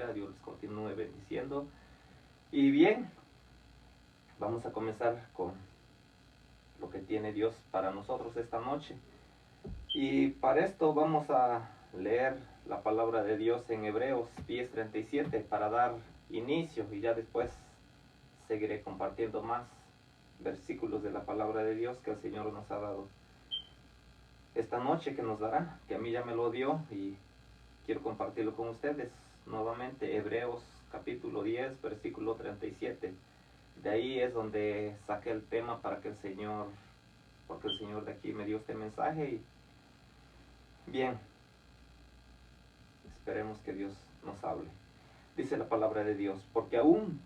bendiga, Dios les continúe bendiciendo. Y bien, vamos a comenzar con lo que tiene Dios para nosotros esta noche. Y para esto vamos a leer la palabra de Dios en Hebreos 10:37 para dar inicio, y ya después seguiré compartiendo más versículos de la palabra de Dios que el Señor nos ha dado esta noche, que nos dará, que a mí ya me lo dio y quiero compartirlo con ustedes nuevamente. Hebreos capítulo 10 versículo 37. De ahí es donde saqué el tema para que el Señor, porque el Señor de aquí me dio este mensaje. Y bien, esperemos que Dios nos hable. Dice la palabra de Dios: porque aún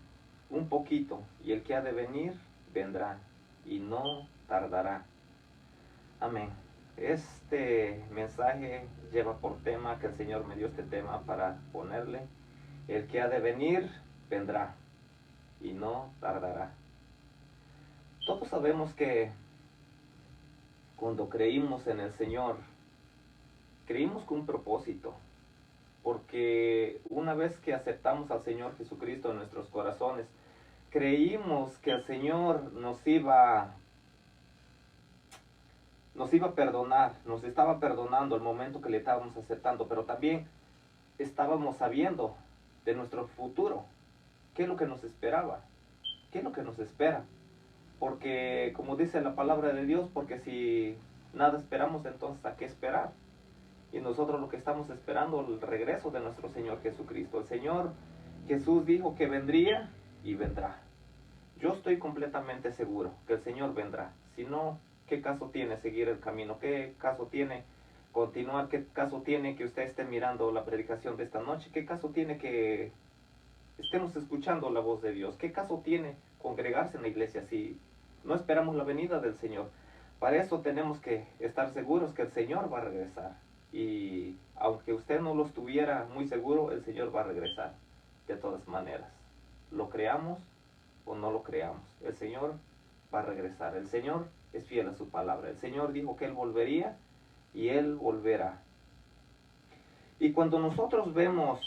un poquito, y el que ha de venir vendrá, y no tardará. Amén. Este mensaje lleva por tema, que el Señor me dio este tema para ponerle: el que ha de venir vendrá, y no tardará. Todos sabemos que cuando creímos en el Señor, creímos con un propósito, porque una vez que aceptamos al Señor Jesucristo en nuestros corazones, creímos que el Señor nos iba a perdonar, nos estaba perdonando el momento que le estábamos aceptando, pero también estábamos sabiendo de nuestro futuro, qué es lo que nos esperaba, qué es lo que nos espera. Porque como dice la palabra de Dios, porque si nada esperamos, entonces ¿a qué esperar? Y nosotros lo que estamos esperando, el regreso de nuestro Señor Jesucristo. El Señor Jesús dijo que vendría y vendrá. Yo estoy completamente seguro que el Señor vendrá. Si no, ¿qué caso tiene seguir el camino? ¿Qué caso tiene continuar? ¿Qué caso tiene que usted esté mirando la predicación de esta noche? ¿Qué caso tiene que estemos escuchando la voz de Dios? ¿Qué caso tiene congregarse en la iglesia si no esperamos la venida del Señor? Para eso tenemos que estar seguros que el Señor va a regresar. Y aunque usted no lo estuviera muy seguro, el Señor va a regresar de todas maneras. Lo creamos o no lo creamos, el Señor va a regresar. El Señor es fiel a su palabra. El Señor dijo que Él volvería y Él volverá. Y cuando nosotros vemos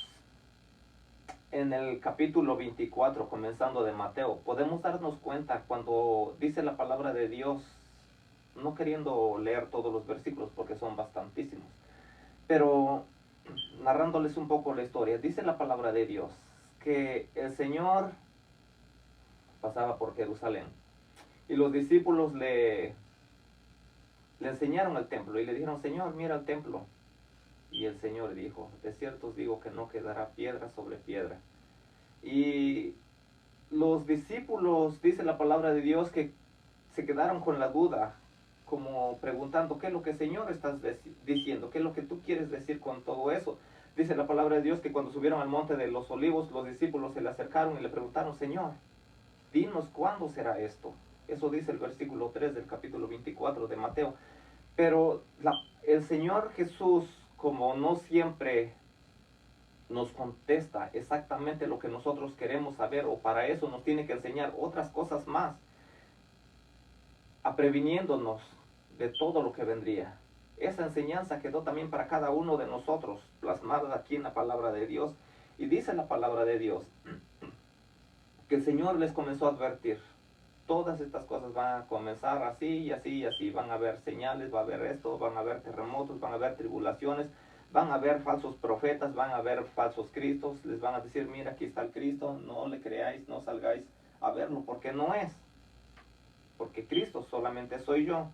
en el capítulo 24, comenzando de Mateo, podemos darnos cuenta cuando dice la palabra de Dios, no queriendo leer todos los versículos porque son bastantísimos, pero narrándoles un poco la historia, dice la palabra de Dios que el Señor pasaba por Jerusalén y los discípulos le enseñaron el templo y le dijeron: Señor, mira el templo. Y el Señor dijo: de cierto os digo que no quedará piedra sobre piedra. Y los discípulos, dice la palabra de Dios, que se quedaron con la duda, como preguntando: ¿qué es lo que, Señor, estás diciendo? ¿Qué es lo que tú quieres decir con todo eso? Dice la palabra de Dios que cuando subieron al monte de los olivos, los discípulos se le acercaron y le preguntaron: Señor, dinos cuándo será esto. Eso dice el versículo 3 del capítulo 24 de Mateo. Pero el Señor Jesús, como no siempre nos contesta exactamente lo que nosotros queremos saber, o para eso nos tiene que enseñar otras cosas más, previniéndonos de todo lo que vendría. Esa enseñanza quedó también para cada uno de nosotros, plasmada aquí en la palabra de Dios. Y dice la palabra de Dios que el Señor les comenzó a advertir: todas estas cosas van a comenzar así y así y así. Van a haber señales, va a haber esto, van a haber terremotos, van a haber tribulaciones, van a haber falsos profetas, van a haber falsos cristos. Les van a decir: mira, aquí está el Cristo, no le creáis, no salgáis a verlo, porque no es. Porque Cristo solamente soy yo.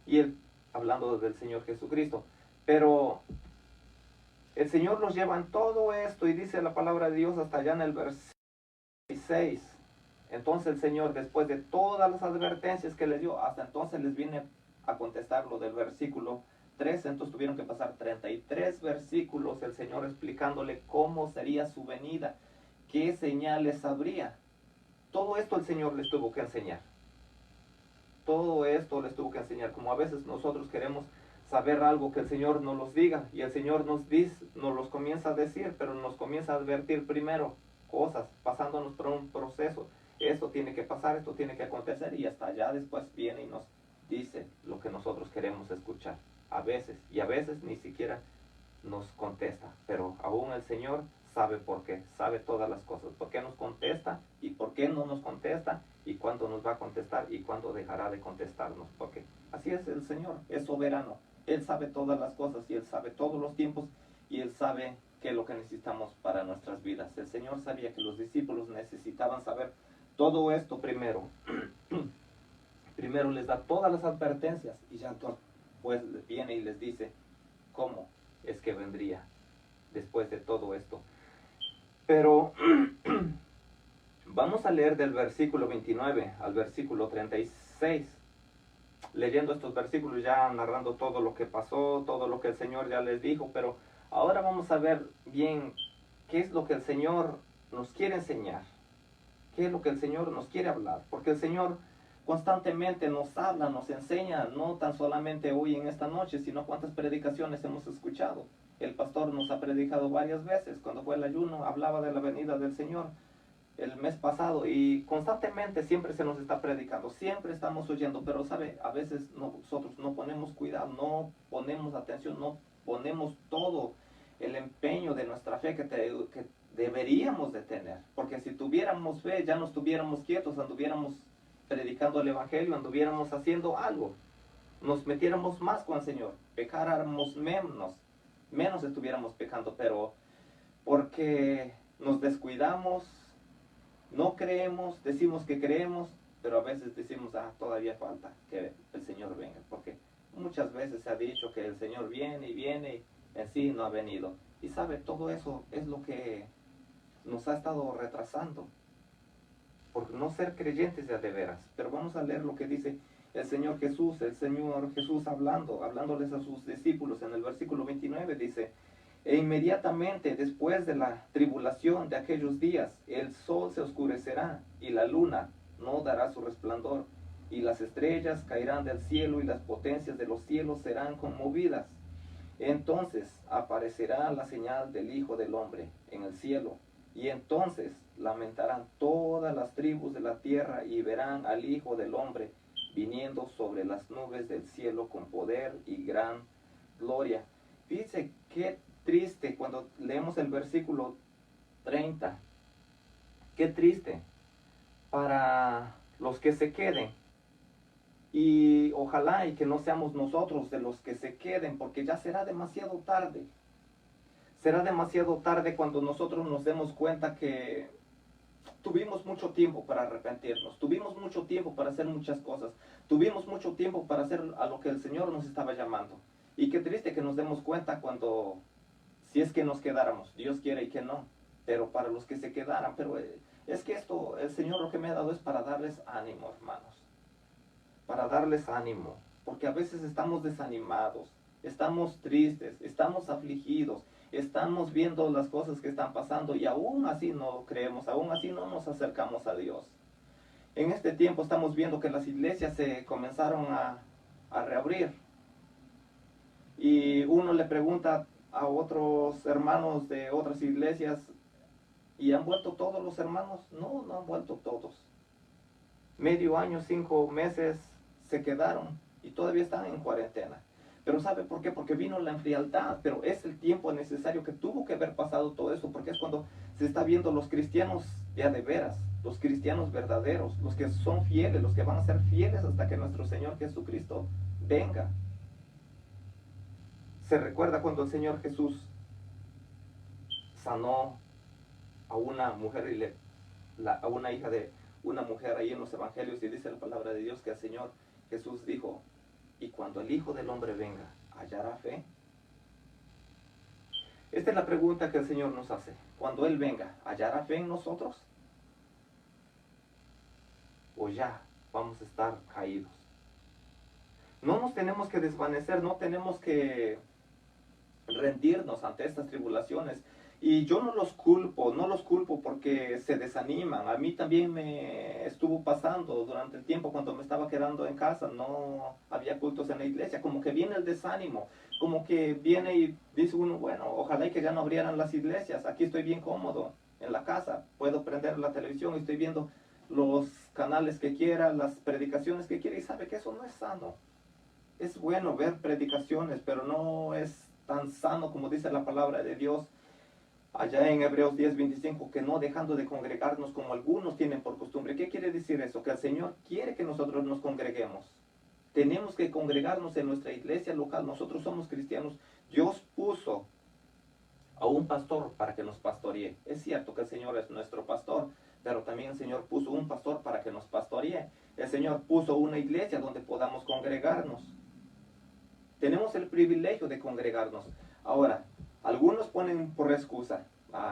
Y Él, hablando del Señor Jesucristo. Pero el Señor los lleva en todo esto, y dice la palabra de Dios hasta allá en el versículo 6. Entonces el Señor, después de todas las advertencias que les dio, hasta entonces les viene a contestar lo del versículo 3. Entonces tuvieron que pasar 33 versículos el Señor explicándole cómo sería su venida, qué señales habría. Todo esto el Señor les tuvo que enseñar. Todo esto les tuvo que enseñar. Como a veces nosotros queremos saber algo, que el Señor nos los diga, y el Señor nos dice, nos los comienza a decir, pero nos comienza a advertir primero cosas, pasándonos por un proceso. Esto tiene que pasar, esto tiene que acontecer, y hasta allá después viene y nos dice lo que nosotros queremos escuchar. A veces, y a veces ni siquiera nos contesta, pero aún el Señor sabe por qué, sabe todas las cosas, por qué nos contesta y por qué no nos contesta y cuándo nos va a contestar y cuándo dejará de contestarnos, porque así es el Señor, es soberano, Él sabe todas las cosas y Él sabe todos los tiempos y Él sabe qué es lo que necesitamos para nuestras vidas. El Señor sabía que los discípulos necesitaban saber todo esto primero. Primero les da todas las advertencias y ya pues viene y les dice cómo es que vendría después de todo esto. Pero vamos a leer del versículo 29 al versículo 36. Leyendo estos versículos ya narrando todo lo que pasó, todo lo que el Señor ya les dijo, pero ahora vamos a ver bien qué es lo que el Señor nos quiere enseñar, qué es lo que el Señor nos quiere hablar, porque el Señor constantemente nos habla, nos enseña, no tan solamente hoy en esta noche, sino cuántas predicaciones hemos escuchado. El pastor nos ha predicado varias veces, cuando fue el ayuno hablaba de la venida del Señor el mes pasado y constantemente siempre se nos está predicando, siempre estamos oyendo, pero sabe, a veces nosotros no ponemos cuidado, no ponemos atención, no ponemos todo el empeño de nuestra fe que deberíamos de tener, porque si tuviéramos fe ya no estuviéramos quietos, anduviéramos predicando el Evangelio, anduviéramos haciendo algo, nos metiéramos más con el Señor, pecáramos menos estuviéramos pecando, pero porque nos descuidamos, no creemos, decimos que creemos, pero a veces decimos, todavía falta que el Señor venga, porque muchas veces se ha dicho que el Señor viene y en sí no ha venido. Y sabe, todo eso es lo que nos ha estado retrasando, por no ser creyentes de veras. Pero vamos a leer lo que dice el Señor Jesús hablándoles a sus discípulos en el versículo 29, dice: e inmediatamente después de la tribulación de aquellos días, el sol se oscurecerá y la luna no dará su resplandor, y las estrellas caerán del cielo y las potencias de los cielos serán conmovidas. Entonces aparecerá la señal del Hijo del Hombre en el cielo, y entonces lamentarán todas las tribus de la tierra y verán al Hijo del Hombre viniendo sobre las nubes del cielo con poder y gran gloria. Fíjense qué triste cuando leemos el versículo 30. Qué triste para los que se queden. Y ojalá y que no seamos nosotros de los que se queden, porque ya será demasiado tarde. Será demasiado tarde cuando nosotros nos demos cuenta que tuvimos mucho tiempo para arrepentirnos, tuvimos mucho tiempo para hacer muchas cosas, tuvimos mucho tiempo para hacer a lo que el Señor nos estaba llamando. Y qué triste que nos demos cuenta cuando, si es que nos quedáramos, Dios quiere y que no, pero para los que se quedaran, pero es que esto, el Señor lo que me ha dado es para darles ánimo, hermanos, para darles ánimo, porque a veces estamos desanimados, estamos tristes, estamos afligidos, estamos viendo las cosas que están pasando y aún así no creemos, aún así no nos acercamos a Dios. En este tiempo estamos viendo que las iglesias se comenzaron a reabrir y uno le pregunta a otros hermanos de otras iglesias, ¿y han vuelto todos los hermanos? No, no han vuelto todos. Medio año, 5 meses se quedaron y todavía están en cuarentena. Pero ¿sabe por qué? Porque vino la frialdad, pero es el tiempo necesario que tuvo que haber pasado todo eso, porque es cuando se está viendo los cristianos ya de veras, los cristianos verdaderos, los que son fieles, los que van a ser fieles hasta que nuestro Señor Jesucristo venga. Se recuerda cuando el Señor Jesús sanó a una mujer, a una hija de una mujer ahí en los evangelios, y dice la palabra de Dios que el Señor Jesús dijo: y cuando el Hijo del Hombre venga, ¿hallará fe? Esta es la pregunta que el Señor nos hace. Cuando Él venga, ¿hallará fe en nosotros? ¿O ya vamos a estar caídos? No nos tenemos que desvanecer, no tenemos que rendirnos ante estas tribulaciones. Y yo no los culpo porque se desaniman. A mí también me estuvo pasando durante el tiempo cuando me estaba quedando en casa, no había cultos en la iglesia, como que viene el desánimo, como que viene y dice uno, bueno, ojalá y que ya no abrieran las iglesias, aquí estoy bien cómodo en la casa, puedo prender la televisión y estoy viendo los canales que quiera, las predicaciones que quiera, y sabe que eso no es sano. Es bueno ver predicaciones, pero no es tan sano como dice la palabra de Dios, allá en Hebreos 10:25, que no dejando de congregarnos como algunos tienen por costumbre. ¿Qué quiere decir eso? Que el Señor quiere que nosotros nos congreguemos. Tenemos que congregarnos en nuestra iglesia local. Nosotros somos cristianos. Dios puso a un pastor para que nos pastoree. Es cierto que el Señor es nuestro pastor, pero también el Señor puso un pastor para que nos pastoree. El Señor puso una iglesia donde podamos congregarnos. Tenemos el privilegio de congregarnos. Ahora, algunos ponen por excusa,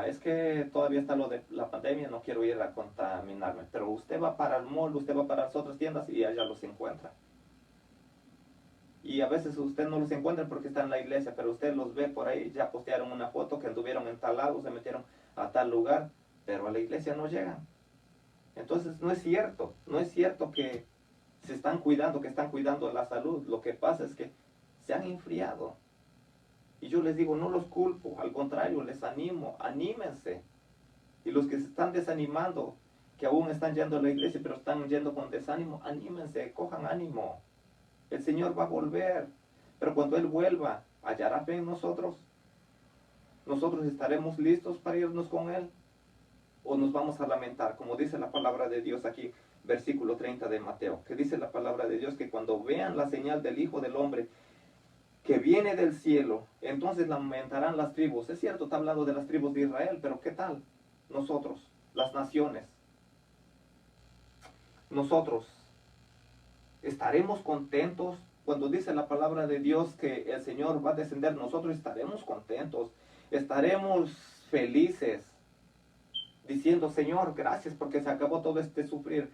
es que todavía está lo de la pandemia, no quiero ir a contaminarme. Pero usted va para el mall, usted va para las otras tiendas y allá los encuentra. Y a veces usted no los encuentra porque está en la iglesia, pero usted los ve por ahí, ya postearon una foto que anduvieron en tal lado, se metieron a tal lugar, pero a la iglesia no llegan. Entonces no es cierto que se están cuidando, que están cuidando la salud. Lo que pasa es que se han enfriado. Y yo les digo, no los culpo, al contrario, les animo, anímense. Y los que se están desanimando, que aún están yendo a la iglesia, pero están yendo con desánimo, anímense, cojan ánimo. El Señor va a volver, pero cuando Él vuelva, ¿hallará fe en nosotros? ¿Nosotros estaremos listos para irnos con Él? ¿O nos vamos a lamentar? Como dice la palabra de Dios aquí, versículo 30 de Mateo, que dice la palabra de Dios que cuando vean la señal del Hijo del Hombre que viene del cielo, entonces lamentarán las tribus. Es cierto, está hablando de las tribus de Israel, pero ¿qué tal nosotros, las naciones? Nosotros estaremos contentos cuando dice la palabra de Dios que el Señor va a descender. Nosotros estaremos contentos, estaremos felices, diciendo, Señor, gracias porque se acabó todo este sufrir.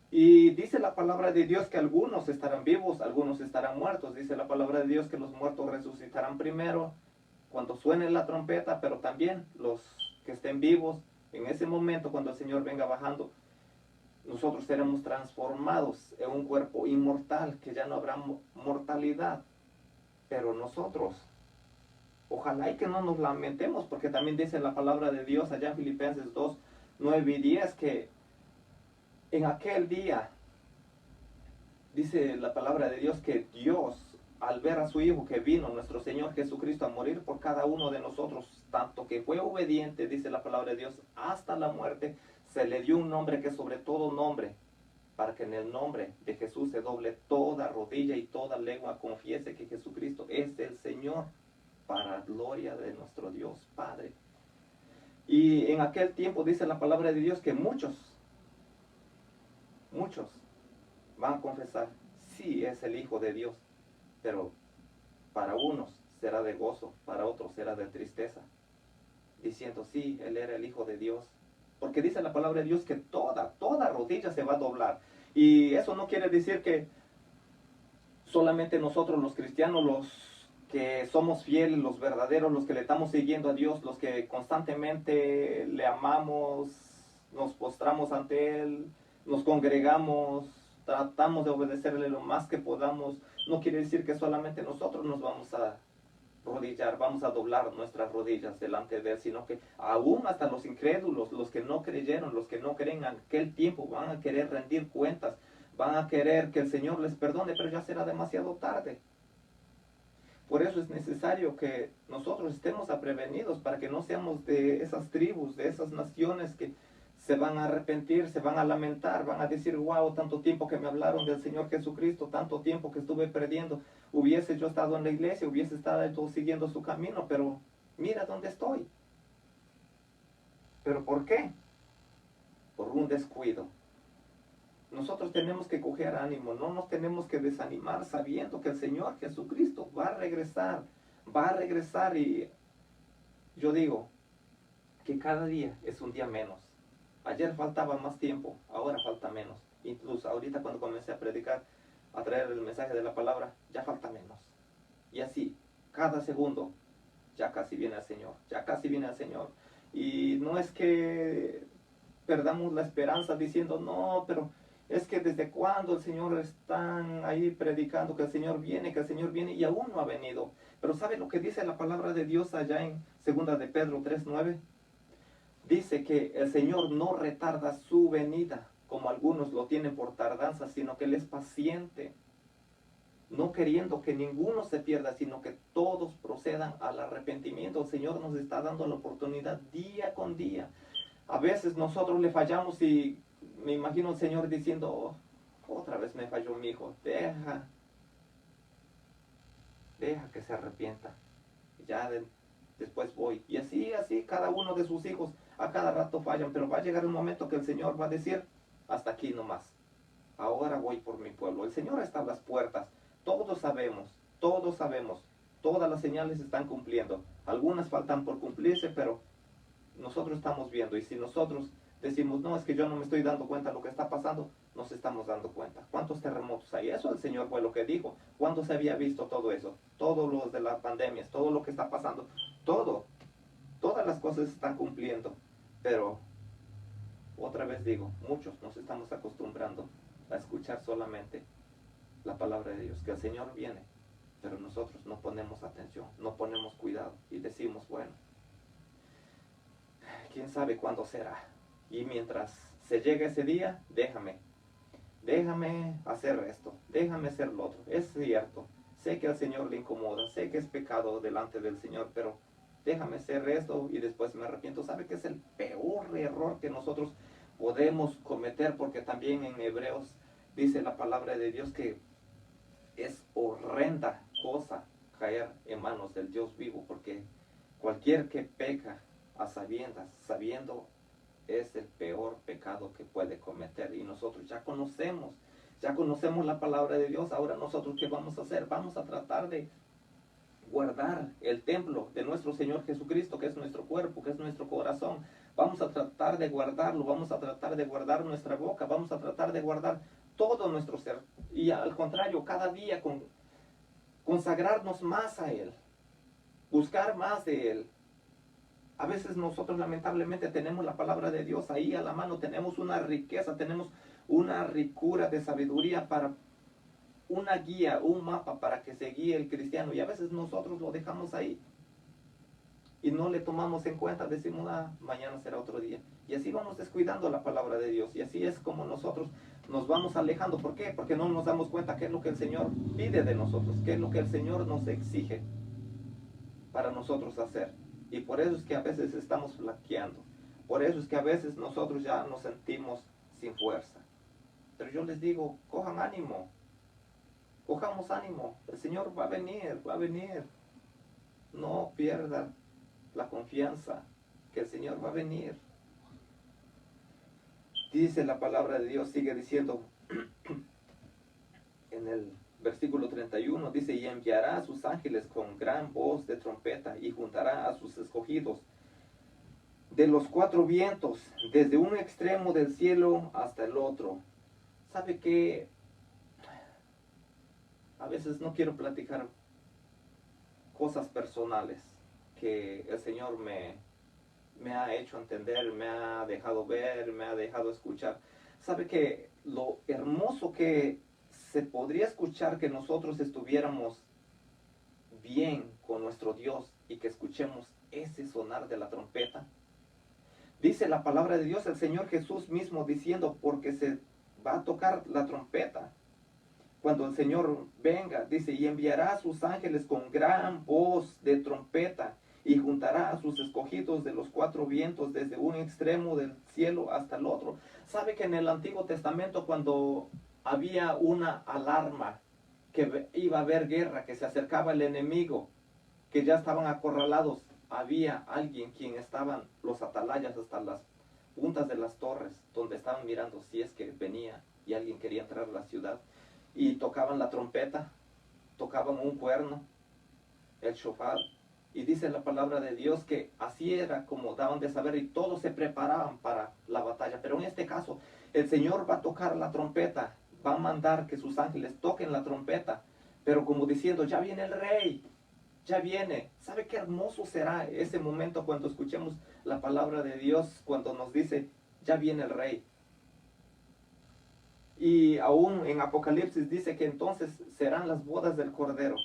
Y dice la palabra de Dios que algunos estarán vivos, algunos estarán muertos. Dice la palabra de Dios que los muertos resucitarán primero cuando suene la trompeta, pero también los que estén vivos en ese momento cuando el Señor venga bajando, nosotros seremos transformados en un cuerpo inmortal, que ya no habrá mortalidad. Pero nosotros, ojalá y que no nos lamentemos, porque también dice la palabra de Dios allá en Filipenses 2, 9 y 10, que en aquel día, dice la palabra de Dios, que Dios, al ver a su Hijo que vino, nuestro Señor Jesucristo, a morir por cada uno de nosotros, tanto que fue obediente, dice la palabra de Dios, hasta la muerte, se le dio un nombre que es sobre todo nombre, para que en el nombre de Jesús se doble toda rodilla y toda lengua confiese que Jesucristo es el Señor, para gloria de nuestro Dios Padre. Y en aquel tiempo dice la palabra de Dios que muchos van a confesar, sí es el Hijo de Dios, pero para unos será de gozo, para otros será de tristeza, diciendo, sí, Él era el Hijo de Dios. Porque dice la palabra de Dios que toda rodilla se va a doblar. Y eso no quiere decir que solamente nosotros los cristianos, los que somos fieles, los verdaderos, los que le estamos siguiendo a Dios, los que constantemente le amamos, nos postramos ante Él, nos congregamos, tratamos de obedecerle lo más que podamos. No quiere decir que solamente nosotros nos vamos a rodillar, vamos a doblar nuestras rodillas delante de Él, sino que aún hasta los incrédulos, los que no creyeron, los que no creen en aquel tiempo, van a querer rendir cuentas, van a querer que el Señor les perdone, pero ya será demasiado tarde. Por eso es necesario que nosotros estemos prevenidos para que no seamos de esas tribus, de esas naciones que se van a arrepentir, se van a lamentar, van a decir, wow, tanto tiempo que me hablaron del Señor Jesucristo, tanto tiempo que estuve perdiendo, hubiese yo estado en la iglesia, hubiese estado siguiendo su camino, pero mira dónde estoy. ¿Pero por qué? Por un descuido. Nosotros tenemos que coger ánimo, no nos tenemos que desanimar sabiendo que el Señor Jesucristo va a regresar y yo digo que cada día es un día menos. Ayer faltaba más tiempo, ahora falta menos. Incluso ahorita cuando comencé a predicar, a traer el mensaje de la palabra, ya falta menos. Y así, cada segundo, ya casi viene el Señor, ya casi viene el Señor. Y no es que perdamos la esperanza diciendo, no, pero es que desde cuándo el Señor está ahí predicando que el Señor viene y aún no ha venido. Pero ¿sabe lo que dice la palabra de Dios allá en 2 de Pedro 3:9? Dice que el Señor no retarda su venida, como algunos lo tienen por tardanza, sino que Él es paciente. no queriendo que ninguno se pierda, sino que todos procedan al arrepentimiento. El Señor nos está dando la oportunidad día con día. A veces nosotros le fallamos y me imagino el Señor diciendo, "Oh, otra vez me falló mi hijo, deja que se arrepienta, ya después voy". Y así cada uno de sus hijos a cada rato fallan, pero va a llegar un momento que el Señor va a decir, hasta aquí nomás, ahora voy por mi pueblo. El Señor está a las puertas, todos sabemos, todas las señales están cumpliendo, algunas faltan por cumplirse, pero nosotros estamos viendo, y si nosotros decimos, no, es que yo no me estoy dando cuenta de lo que está pasando, nos estamos dando cuenta. ¿Cuántos terremotos hay? Eso el Señor fue lo que dijo. ¿Cuándo se había visto todo eso? Todos los de las pandemias, todo lo que está pasando, todas las cosas están cumpliendo. Pero, otra vez digo, muchos nos estamos acostumbrando a escuchar solamente la palabra de Dios, que el Señor viene, pero nosotros no ponemos atención, no ponemos cuidado y decimos, bueno, quién sabe cuándo será. Y mientras se llegue ese día, déjame hacer esto, déjame hacer lo otro. Es cierto, sé que al Señor le incomoda, sé que es pecado delante del Señor, pero déjame hacer esto y después me arrepiento. ¿Sabe que es el peor error que nosotros podemos cometer? Porque también en Hebreos dice la palabra de Dios que es horrenda cosa caer en manos del Dios vivo, porque cualquier que peca a sabiendas, sabiendo, es el peor pecado que puede cometer. Y nosotros ya conocemos la palabra de Dios. Ahora nosotros, ¿qué vamos a hacer? Vamos a tratar de guardar el templo de nuestro Señor Jesucristo, que es nuestro cuerpo, que es nuestro corazón. Vamos a tratar de guardarlo, vamos a tratar de guardar nuestra boca, vamos a tratar de guardar todo nuestro ser. Y al contrario, cada día consagrarnos más a Él, buscar más de Él. A veces nosotros lamentablemente tenemos la palabra de Dios ahí a la mano, tenemos una riqueza, tenemos una ricura de sabiduría para una guía, un mapa para que se guíe el cristiano, y a veces nosotros lo dejamos ahí y no le tomamos en cuenta, decimos, mañana será otro día, y así vamos descuidando la palabra de Dios, y así es como nosotros nos vamos alejando. ¿Por qué? Porque no nos damos cuenta qué es lo que el Señor pide de nosotros, qué es lo que el Señor nos exige para nosotros hacer. Y por eso es que a veces estamos flaqueando, por eso es que a veces nosotros ya nos sentimos sin fuerza. Pero yo les digo, cojamos ánimo, el Señor va a venir, no pierdan la confianza que el Señor va a venir. Dice la palabra de Dios, sigue diciendo en el versículo 31, dice, y enviará a sus ángeles con gran voz de trompeta y juntará a sus escogidos de los cuatro vientos, desde un extremo del cielo hasta el otro. ¿Sabe qué? A veces no quiero platicar cosas personales que el Señor me ha hecho entender, me ha dejado ver, me ha dejado escuchar. ¿Sabe que lo hermoso que se podría escuchar que nosotros estuviéramos bien con nuestro Dios y que escuchemos ese sonar de la trompeta? Dice la palabra de Dios, el Señor Jesús mismo diciendo, porque se va a tocar la trompeta. Cuando el Señor venga, dice, y enviará a sus ángeles con gran voz de trompeta y juntará a sus escogidos de los cuatro vientos desde un extremo del cielo hasta el otro. ¿Sabe que en el Antiguo Testamento, cuando había una alarma que iba a haber guerra, que se acercaba el enemigo, que ya estaban acorralados, había alguien quien estaban los atalayas hasta las puntas de las torres, donde estaban mirando si es que venía y alguien quería entrar a la ciudad, y tocaban la trompeta, tocaban un cuerno, el shofar, y dice la palabra de Dios que así era como daban de saber, y todos se preparaban para la batalla. Pero en este caso, el Señor va a tocar la trompeta, va a mandar que sus ángeles toquen la trompeta, pero como diciendo, ya viene el rey, ya viene. ¿Sabe qué hermoso será ese momento cuando escuchemos la palabra de Dios, cuando nos dice, ya viene el rey? Y aún en Apocalipsis dice que entonces serán las bodas del Cordero.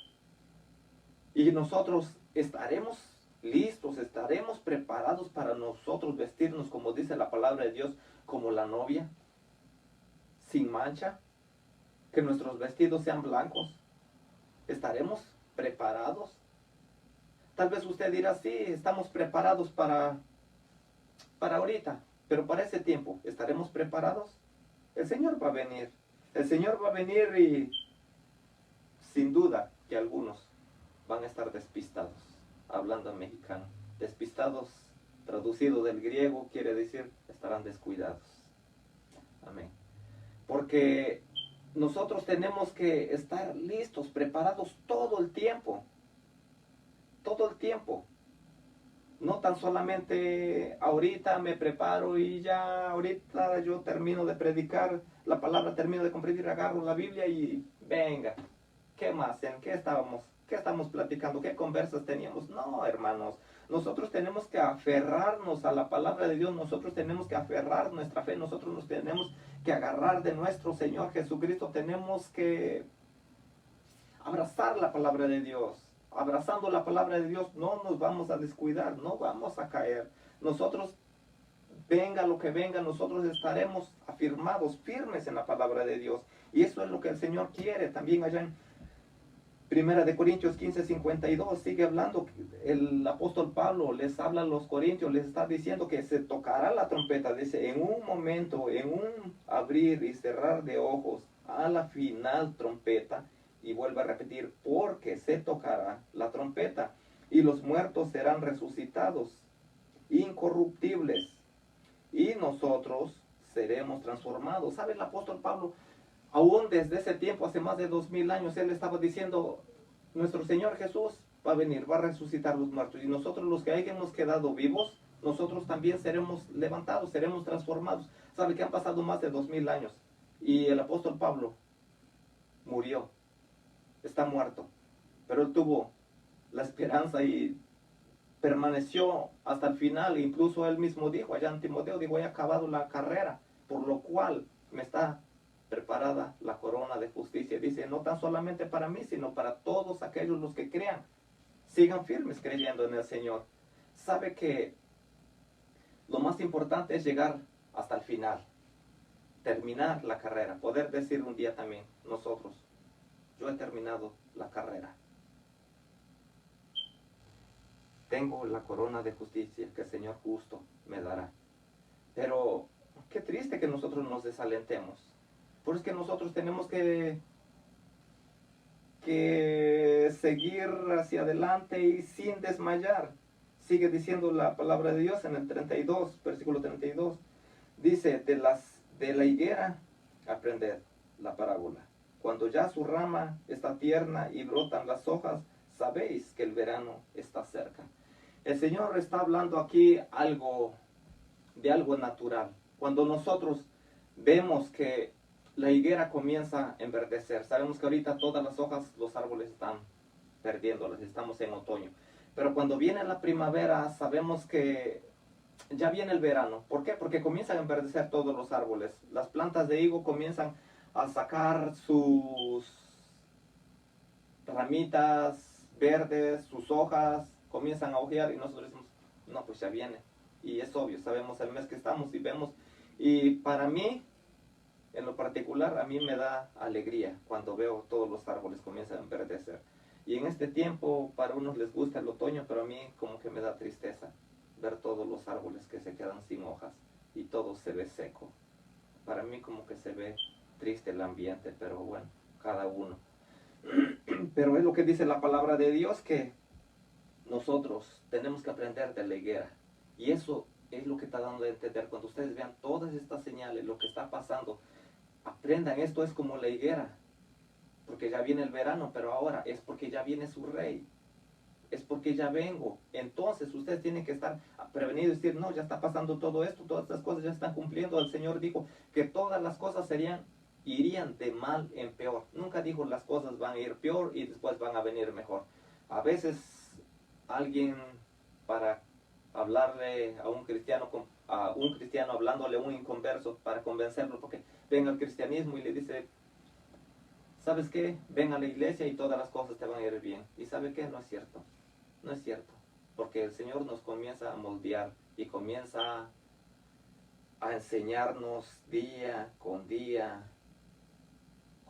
Y nosotros estaremos listos, estaremos preparados para nosotros vestirnos, como dice la palabra de Dios, como la novia, sin mancha, que nuestros vestidos sean blancos, ¿Estaremos preparados? Tal vez usted dirá, sí, estamos preparados para ahorita, pero para ese tiempo, ¿estaremos preparados? El Señor va a venir. El Señor va a venir y sin duda que algunos van a estar despistados, hablando en mexicano. Despistados, traducido del griego, quiere decir estarán descuidados. Amén. Porque nosotros tenemos que estar listos, preparados todo el tiempo. Todo el tiempo. No tan solamente ahorita me preparo y ya ahorita yo termino de predicar la palabra, termino de comprender, agarro la Biblia y venga. ¿Qué más? ¿En qué estábamos? ¿Qué estamos platicando? ¿Qué conversas teníamos? No, hermanos. Nosotros tenemos que aferrarnos a la palabra de Dios. Nosotros tenemos que aferrar nuestra fe. Nosotros nos tenemos que agarrar de nuestro Señor Jesucristo. Tenemos que abrazar la palabra de Dios. Abrazando la palabra de Dios no nos vamos a descuidar, no vamos a caer. Nosotros, venga lo que venga, nosotros estaremos afirmados, firmes en la palabra de Dios. Y eso es lo que el Señor quiere. También allá en Primera de Corintios 15:52 sigue hablando, el apóstol Pablo les habla a los corintios, les está diciendo que se tocará la trompeta, dice, en un momento, en un abrir y cerrar de ojos, a la final trompeta, y vuelve a repetir, porque se tocará la trompeta, y los muertos serán resucitados, incorruptibles, y nosotros seremos transformados. ¿Sabe el apóstol Pablo? Aún desde ese tiempo, hace más de 2000 años, él estaba diciendo, nuestro Señor Jesús va a venir, va a resucitar los muertos. Y nosotros los que hayamos quedado vivos, nosotros también seremos levantados, seremos transformados. ¿Sabe que han pasado más de 2000 años? Y el apóstol Pablo murió, está muerto. Pero él tuvo la esperanza y permaneció hasta el final. Incluso él mismo dijo allá en Timoteo, digo, he acabado la carrera, por lo cual me está preparada la corona de justicia. Dice, no tan solamente para mí, sino para todos aquellos los que crean. Sigan firmes creyendo en el Señor. Sabe que lo más importante es llegar hasta el final, terminar la carrera, poder decir un día también, nosotros, yo he terminado la carrera. Tengo la corona de justicia que el Señor justo me dará. Pero qué triste que nosotros nos desalentemos. Por eso es que nosotros tenemos que seguir hacia adelante y sin desmayar. Sigue diciendo la palabra de Dios en el 32, versículo 32. Dice, de la higuera aprended la parábola. Cuando ya su rama está tierna y brotan las hojas, sabéis que el verano está cerca. El Señor está hablando aquí de algo natural. Cuando nosotros vemos que la higuera comienza a enverdecer, sabemos que ahorita todas las hojas, los árboles están perdiéndolas, estamos en otoño. Pero cuando viene la primavera, sabemos que ya viene el verano. ¿Por qué? Porque comienzan a enverdecer todos los árboles. Las plantas de higo comienzan a sacar sus ramitas verdes, sus hojas, comienzan a hojear y nosotros decimos, no, pues ya viene. Y es obvio, sabemos el mes que estamos y vemos. Y para mí, en lo particular, a mí me da alegría cuando veo todos los árboles comienzan a enverdecer. Y en este tiempo, para unos les gusta el otoño, pero a mí como que me da tristeza ver todos los árboles que se quedan sin hojas y todo se ve seco. Para mí como que se ve triste el ambiente, pero bueno, cada uno. Pero es lo que dice la palabra de Dios, que nosotros tenemos que aprender de la higuera. Y eso es lo que está dando a entender. Cuando ustedes vean todas estas señales, lo que está pasando, aprendan, esto es como la higuera. Porque ya viene el verano, pero ahora es porque ya viene su rey. Es porque ya vengo. Entonces ustedes tienen que estar prevenidos y decir, no, ya está pasando todo esto, todas estas cosas ya están cumpliendo. El Señor dijo que todas las cosas irían de mal en peor. Nunca dijo las cosas van a ir peor y después van a venir mejor. A veces alguien, para hablarle a un cristiano hablándole a un inconverso para convencerlo, porque venga al cristianismo y le dice, ¿sabes qué? Ven a la iglesia y todas las cosas te van a ir bien. ¿Y sabe qué? No es cierto. No es cierto. Porque el Señor nos comienza a moldear y comienza a enseñarnos día,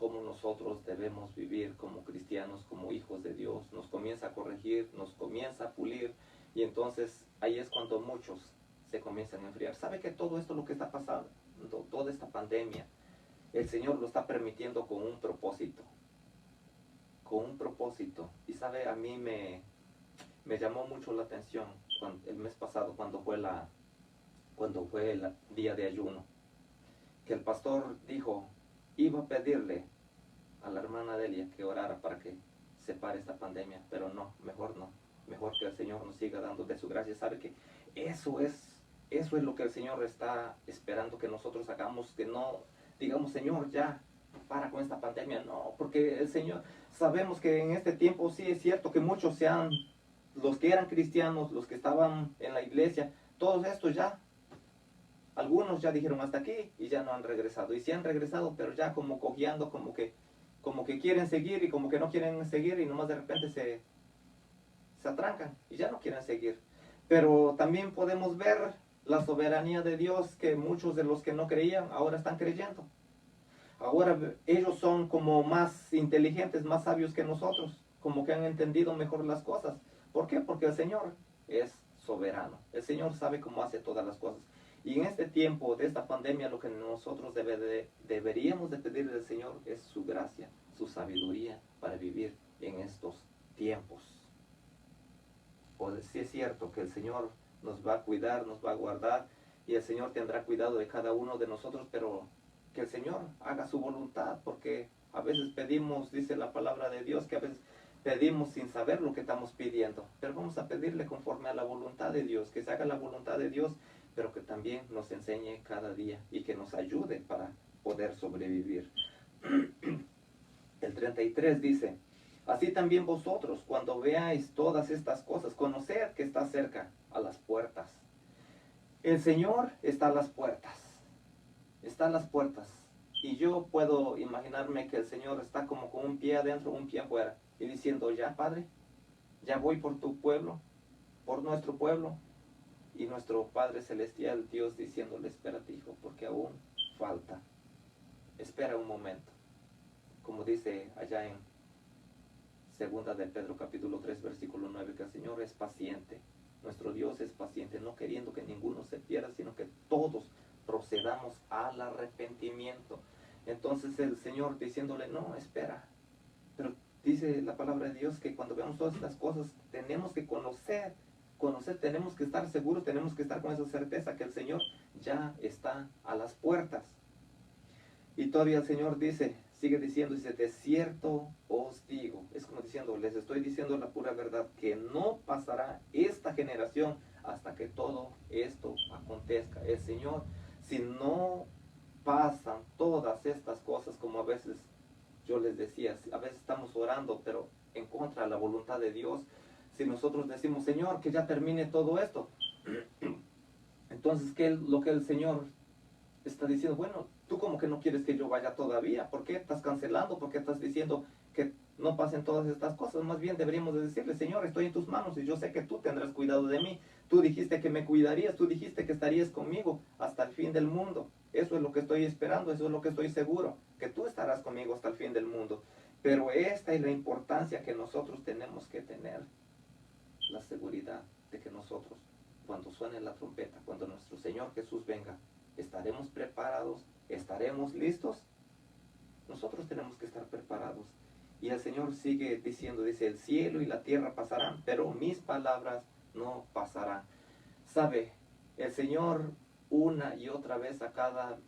cómo nosotros debemos vivir como cristianos, como hijos de Dios. Nos comienza a corregir, nos comienza a pulir, y entonces ahí es cuando muchos se comienzan a enfriar. ¿Sabe que todo esto lo que está pasando, toda esta pandemia, el Señor lo está permitiendo con un propósito? Con un propósito. Y sabe, a mí me llamó mucho la atención el mes pasado cuando fue el día de ayuno, que el pastor dijo, iba a pedirle a la hermana Delia que orara para que se pare esta pandemia, pero no, mejor que el Señor nos siga dando de su gracia. Sabe que eso es lo que el Señor está esperando que nosotros hagamos, que no digamos, Señor, ya para con esta pandemia, no, porque el Señor, sabemos que en este tiempo sí es cierto que muchos los que eran cristianos, los que estaban en la iglesia, todos estos ya, algunos ya dijeron hasta aquí y ya no han regresado. Y sí han regresado, pero ya como cojeando, como que quieren seguir y como que no quieren seguir, y nomás de repente se atrancan y ya no quieren seguir. Pero también podemos ver la soberanía de Dios, que muchos de los que no creían ahora están creyendo. Ahora ellos son como más inteligentes, más sabios que nosotros, como que han entendido mejor las cosas. ¿Por qué? Porque el Señor es soberano. El Señor sabe cómo hace todas las cosas. Y en este tiempo de esta pandemia, lo que nosotros deberíamos de pedirle al Señor es su gracia, su sabiduría para vivir en estos tiempos. Pues sí es cierto que el Señor nos va a cuidar, nos va a guardar, y el Señor tendrá cuidado de cada uno de nosotros, pero que el Señor haga su voluntad, porque a veces pedimos, dice la palabra de Dios, que a veces pedimos sin saber lo que estamos pidiendo, pero vamos a pedirle conforme a la voluntad de Dios, que se haga la voluntad de Dios, pero que también nos enseñe cada día y que nos ayude para poder sobrevivir. El 33 dice, así también vosotros, cuando veáis todas estas cosas, conoced que está cerca a las puertas. El Señor está a las puertas. Está a las puertas. Y yo puedo imaginarme que el Señor está como con un pie adentro, un pie afuera, y diciendo, ya Padre, ya voy por tu pueblo, por nuestro pueblo. Y nuestro Padre Celestial, Dios, diciéndole, espérate, hijo, porque aún falta. Espera un momento. Como dice allá en segunda de Pedro capítulo 3 versículo 9, que el Señor es paciente. Nuestro Dios es paciente, no queriendo que ninguno se pierda, sino que todos procedamos al arrepentimiento. Entonces el Señor diciéndole, no, espera. Pero dice la palabra de Dios que cuando veamos todas estas cosas, tenemos que conocer, tenemos que estar seguros, tenemos que estar con esa certeza que el Señor ya está a las puertas. Y todavía el Señor sigue diciendo, dice, de cierto os digo, es como diciendo, les estoy diciendo la pura verdad, que no pasará esta generación hasta que todo esto acontezca. El Señor, si no pasan todas estas cosas, como a veces yo les decía, a veces estamos orando, pero en contra de la voluntad de Dios. Si nosotros decimos, Señor, que ya termine todo esto, entonces, ¿qué es lo que el Señor está diciendo? Bueno, tú como que no quieres que yo vaya todavía. ¿Por qué estás cancelando? ¿Por qué estás diciendo que no pasen todas estas cosas? Más bien deberíamos de decirle, Señor, estoy en tus manos y yo sé que tú tendrás cuidado de mí. Tú dijiste que me cuidarías, tú dijiste que estarías conmigo hasta el fin del mundo. Eso es lo que estoy esperando, eso es lo que estoy seguro, que tú estarás conmigo hasta el fin del mundo. Pero esta es la importancia que nosotros tenemos que tener, la seguridad de que nosotros, cuando suene la trompeta, cuando nuestro Señor Jesús venga, ¿estaremos preparados? ¿Estaremos listos? Nosotros tenemos que estar preparados. Y el Señor sigue diciendo, dice, el cielo y la tierra pasarán, pero mis palabras no pasarán. ¿Sabe? El Señor una y otra vez, a cada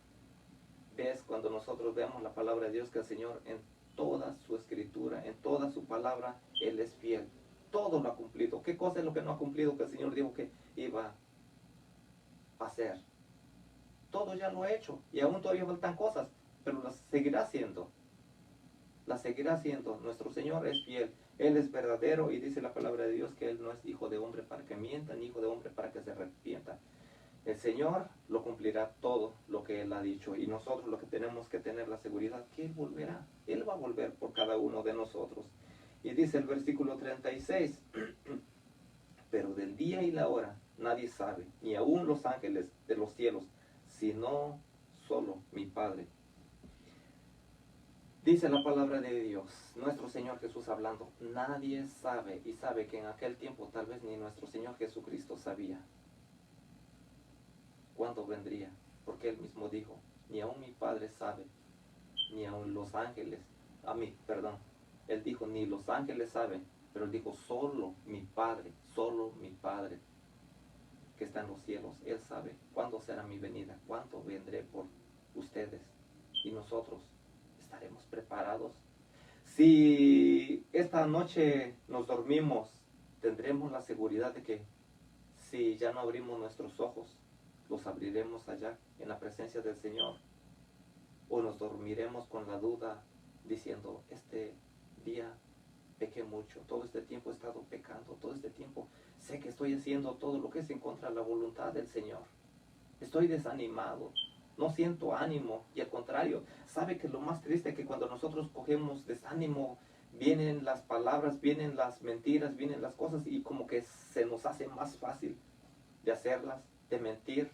vez cuando nosotros vemos la palabra de Dios, que el Señor en toda su escritura, en toda su palabra, Él es fiel. Todo lo ha cumplido. ¿Qué cosa es lo que no ha cumplido que el Señor dijo que iba a hacer? Todo ya lo ha hecho, y aún todavía faltan cosas, pero las seguirá haciendo. Las seguirá haciendo. Nuestro Señor es fiel, Él es verdadero, y dice la palabra de Dios que Él no es hijo de hombre para que mienta, ni hijo de hombre para que se arrepienta. El Señor lo cumplirá todo lo que Él ha dicho, y nosotros lo que tenemos que tener la seguridad que Él volverá. Él va a volver por cada uno de nosotros. Y dice el versículo 36, pero del día y la hora nadie sabe, ni aun los ángeles de los cielos, sino solo mi Padre. Dice la palabra de Dios, nuestro Señor Jesús hablando, nadie sabe y sabe que en aquel tiempo tal vez ni nuestro Señor Jesucristo sabía cuándo vendría, porque Él mismo dijo, ni aun mi Padre sabe, ni aun los ángeles, perdón, Él dijo, ni los ángeles saben, pero Él dijo, solo mi Padre que está en los cielos, Él sabe cuándo será mi venida, cuándo vendré por ustedes, y nosotros estaremos preparados. Si esta noche nos dormimos, tendremos la seguridad de que si ya no abrimos nuestros ojos, los abriremos allá en la presencia del Señor, o nos dormiremos con la duda diciendo, este día pequé mucho, todo este tiempo he estado pecando, todo este tiempo sé que estoy haciendo todo lo que es en contra de la voluntad del Señor, estoy desanimado, no siento ánimo, y al contrario, sabe que lo más triste es que cuando nosotros cogemos desánimo, vienen las palabras, vienen las mentiras, vienen las cosas, y como que se nos hace más fácil de hacerlas, de mentir.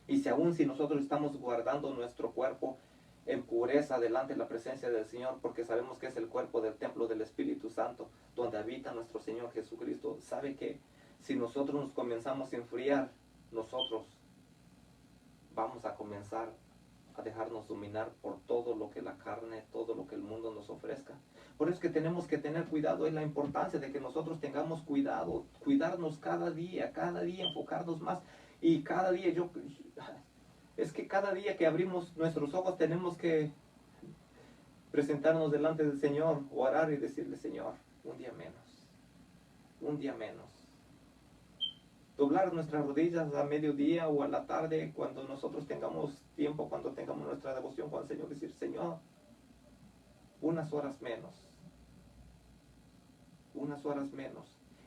Y si nosotros estamos guardando nuestro cuerpo en pureza delante de la presencia del Señor, porque sabemos que es el cuerpo del templo del Espíritu Santo, donde habita nuestro Señor Jesucristo, sabe que si nosotros nos comenzamos a enfriar, nosotros vamos a comenzar a dejarnos dominar por todo lo que la carne, todo lo que el mundo nos ofrezca. Por eso es que tenemos que tener cuidado, es la importancia de que nosotros tengamos cuidado, cuidarnos cada día, enfocarnos más. Y cada día es que cada día que abrimos nuestros ojos tenemos que presentarnos delante del Señor, orar y decirle, Señor, un día menos. Doblar nuestras rodillas a mediodía o a la tarde, cuando nosotros tengamos tiempo, cuando tengamos nuestra devoción con el Señor, decir, Señor, unas horas menos.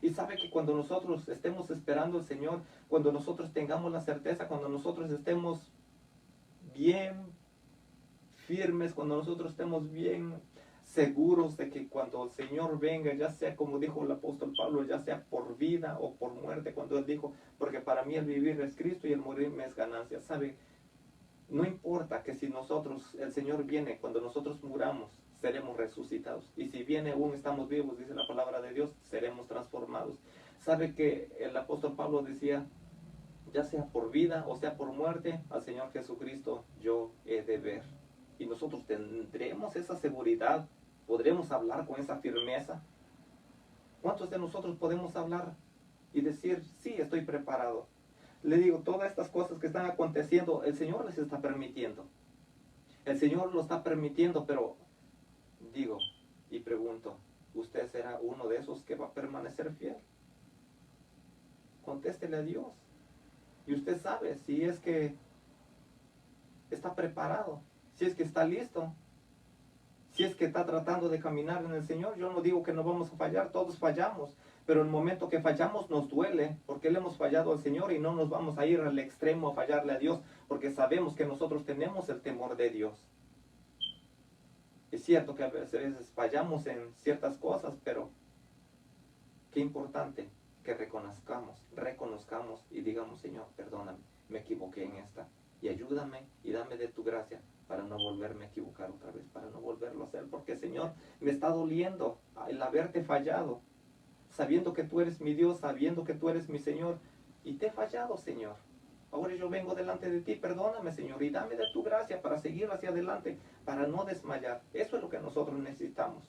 Y sabe que cuando nosotros estemos esperando al Señor, cuando nosotros tengamos la certeza, cuando nosotros estemos bien firmes, cuando nosotros estemos bien seguros de que cuando el Señor venga, ya sea como dijo el apóstol Pablo, ya sea por vida o por muerte, cuando él dijo, porque para mí el vivir es Cristo y el morir me es ganancia. ¿Sabe? No importa que si el Señor viene, cuando nosotros muramos, seremos resucitados. Y si viene aún estamos vivos, dice la palabra de Dios, seremos transformados. ¿Sabe que el apóstol Pablo decía, ya sea por vida o sea por muerte, al Señor Jesucristo yo he de ver? Y nosotros tendremos esa seguridad, podremos hablar con esa firmeza. ¿Cuántos de nosotros podemos hablar y decir, sí, estoy preparado? Le digo, todas estas cosas que están aconteciendo, el Señor les está permitiendo. El Señor lo está permitiendo, pero digo y pregunto, ¿usted será uno de esos que va a permanecer fiel? Contéstele a Dios. Y usted sabe si es que está preparado, si es que está listo, si es que está tratando de caminar en el Señor. Yo no digo que no vamos a fallar, todos fallamos, pero el momento que fallamos nos duele, porque le hemos fallado al Señor, y no nos vamos a ir al extremo a fallarle a Dios, porque sabemos que nosotros tenemos el temor de Dios. Es cierto que a veces fallamos en ciertas cosas, pero qué importante que reconozcamos y digamos, Señor, perdóname, me equivoqué en esta, y ayúdame y dame de tu gracia para no volverme a equivocar otra vez, para no volverlo a hacer, porque Señor, me está doliendo el haberte fallado, sabiendo que tú eres mi Dios, sabiendo que tú eres mi Señor, y te he fallado, Señor. Ahora yo vengo delante de ti, perdóname, Señor, y dame de tu gracia para seguir hacia adelante, para no desmayar. Eso es lo que nosotros necesitamos.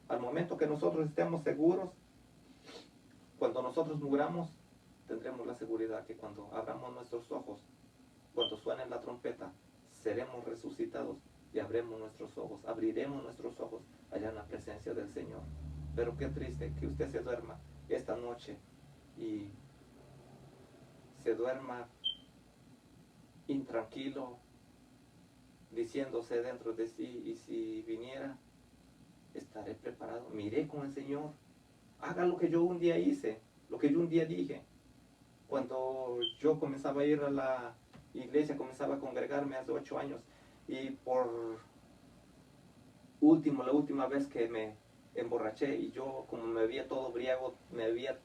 Al momento que nosotros estemos seguros, cuando nosotros muramos, tendremos la seguridad que cuando abramos nuestros ojos, cuando suene la trompeta, seremos resucitados y abriremos nuestros ojos allá en la presencia del Señor. Pero qué triste que usted se duerma esta noche y se duerma intranquilo, diciéndose dentro de sí, y si viniera, estaré preparado, me iré con el Señor. Haga lo que yo un día hice, lo que yo un día dije. Cuando yo comenzaba a ir a la iglesia, comenzaba a congregarme hace 8 años, y la última vez que me emborraché, y yo como me veía todo briago, me veía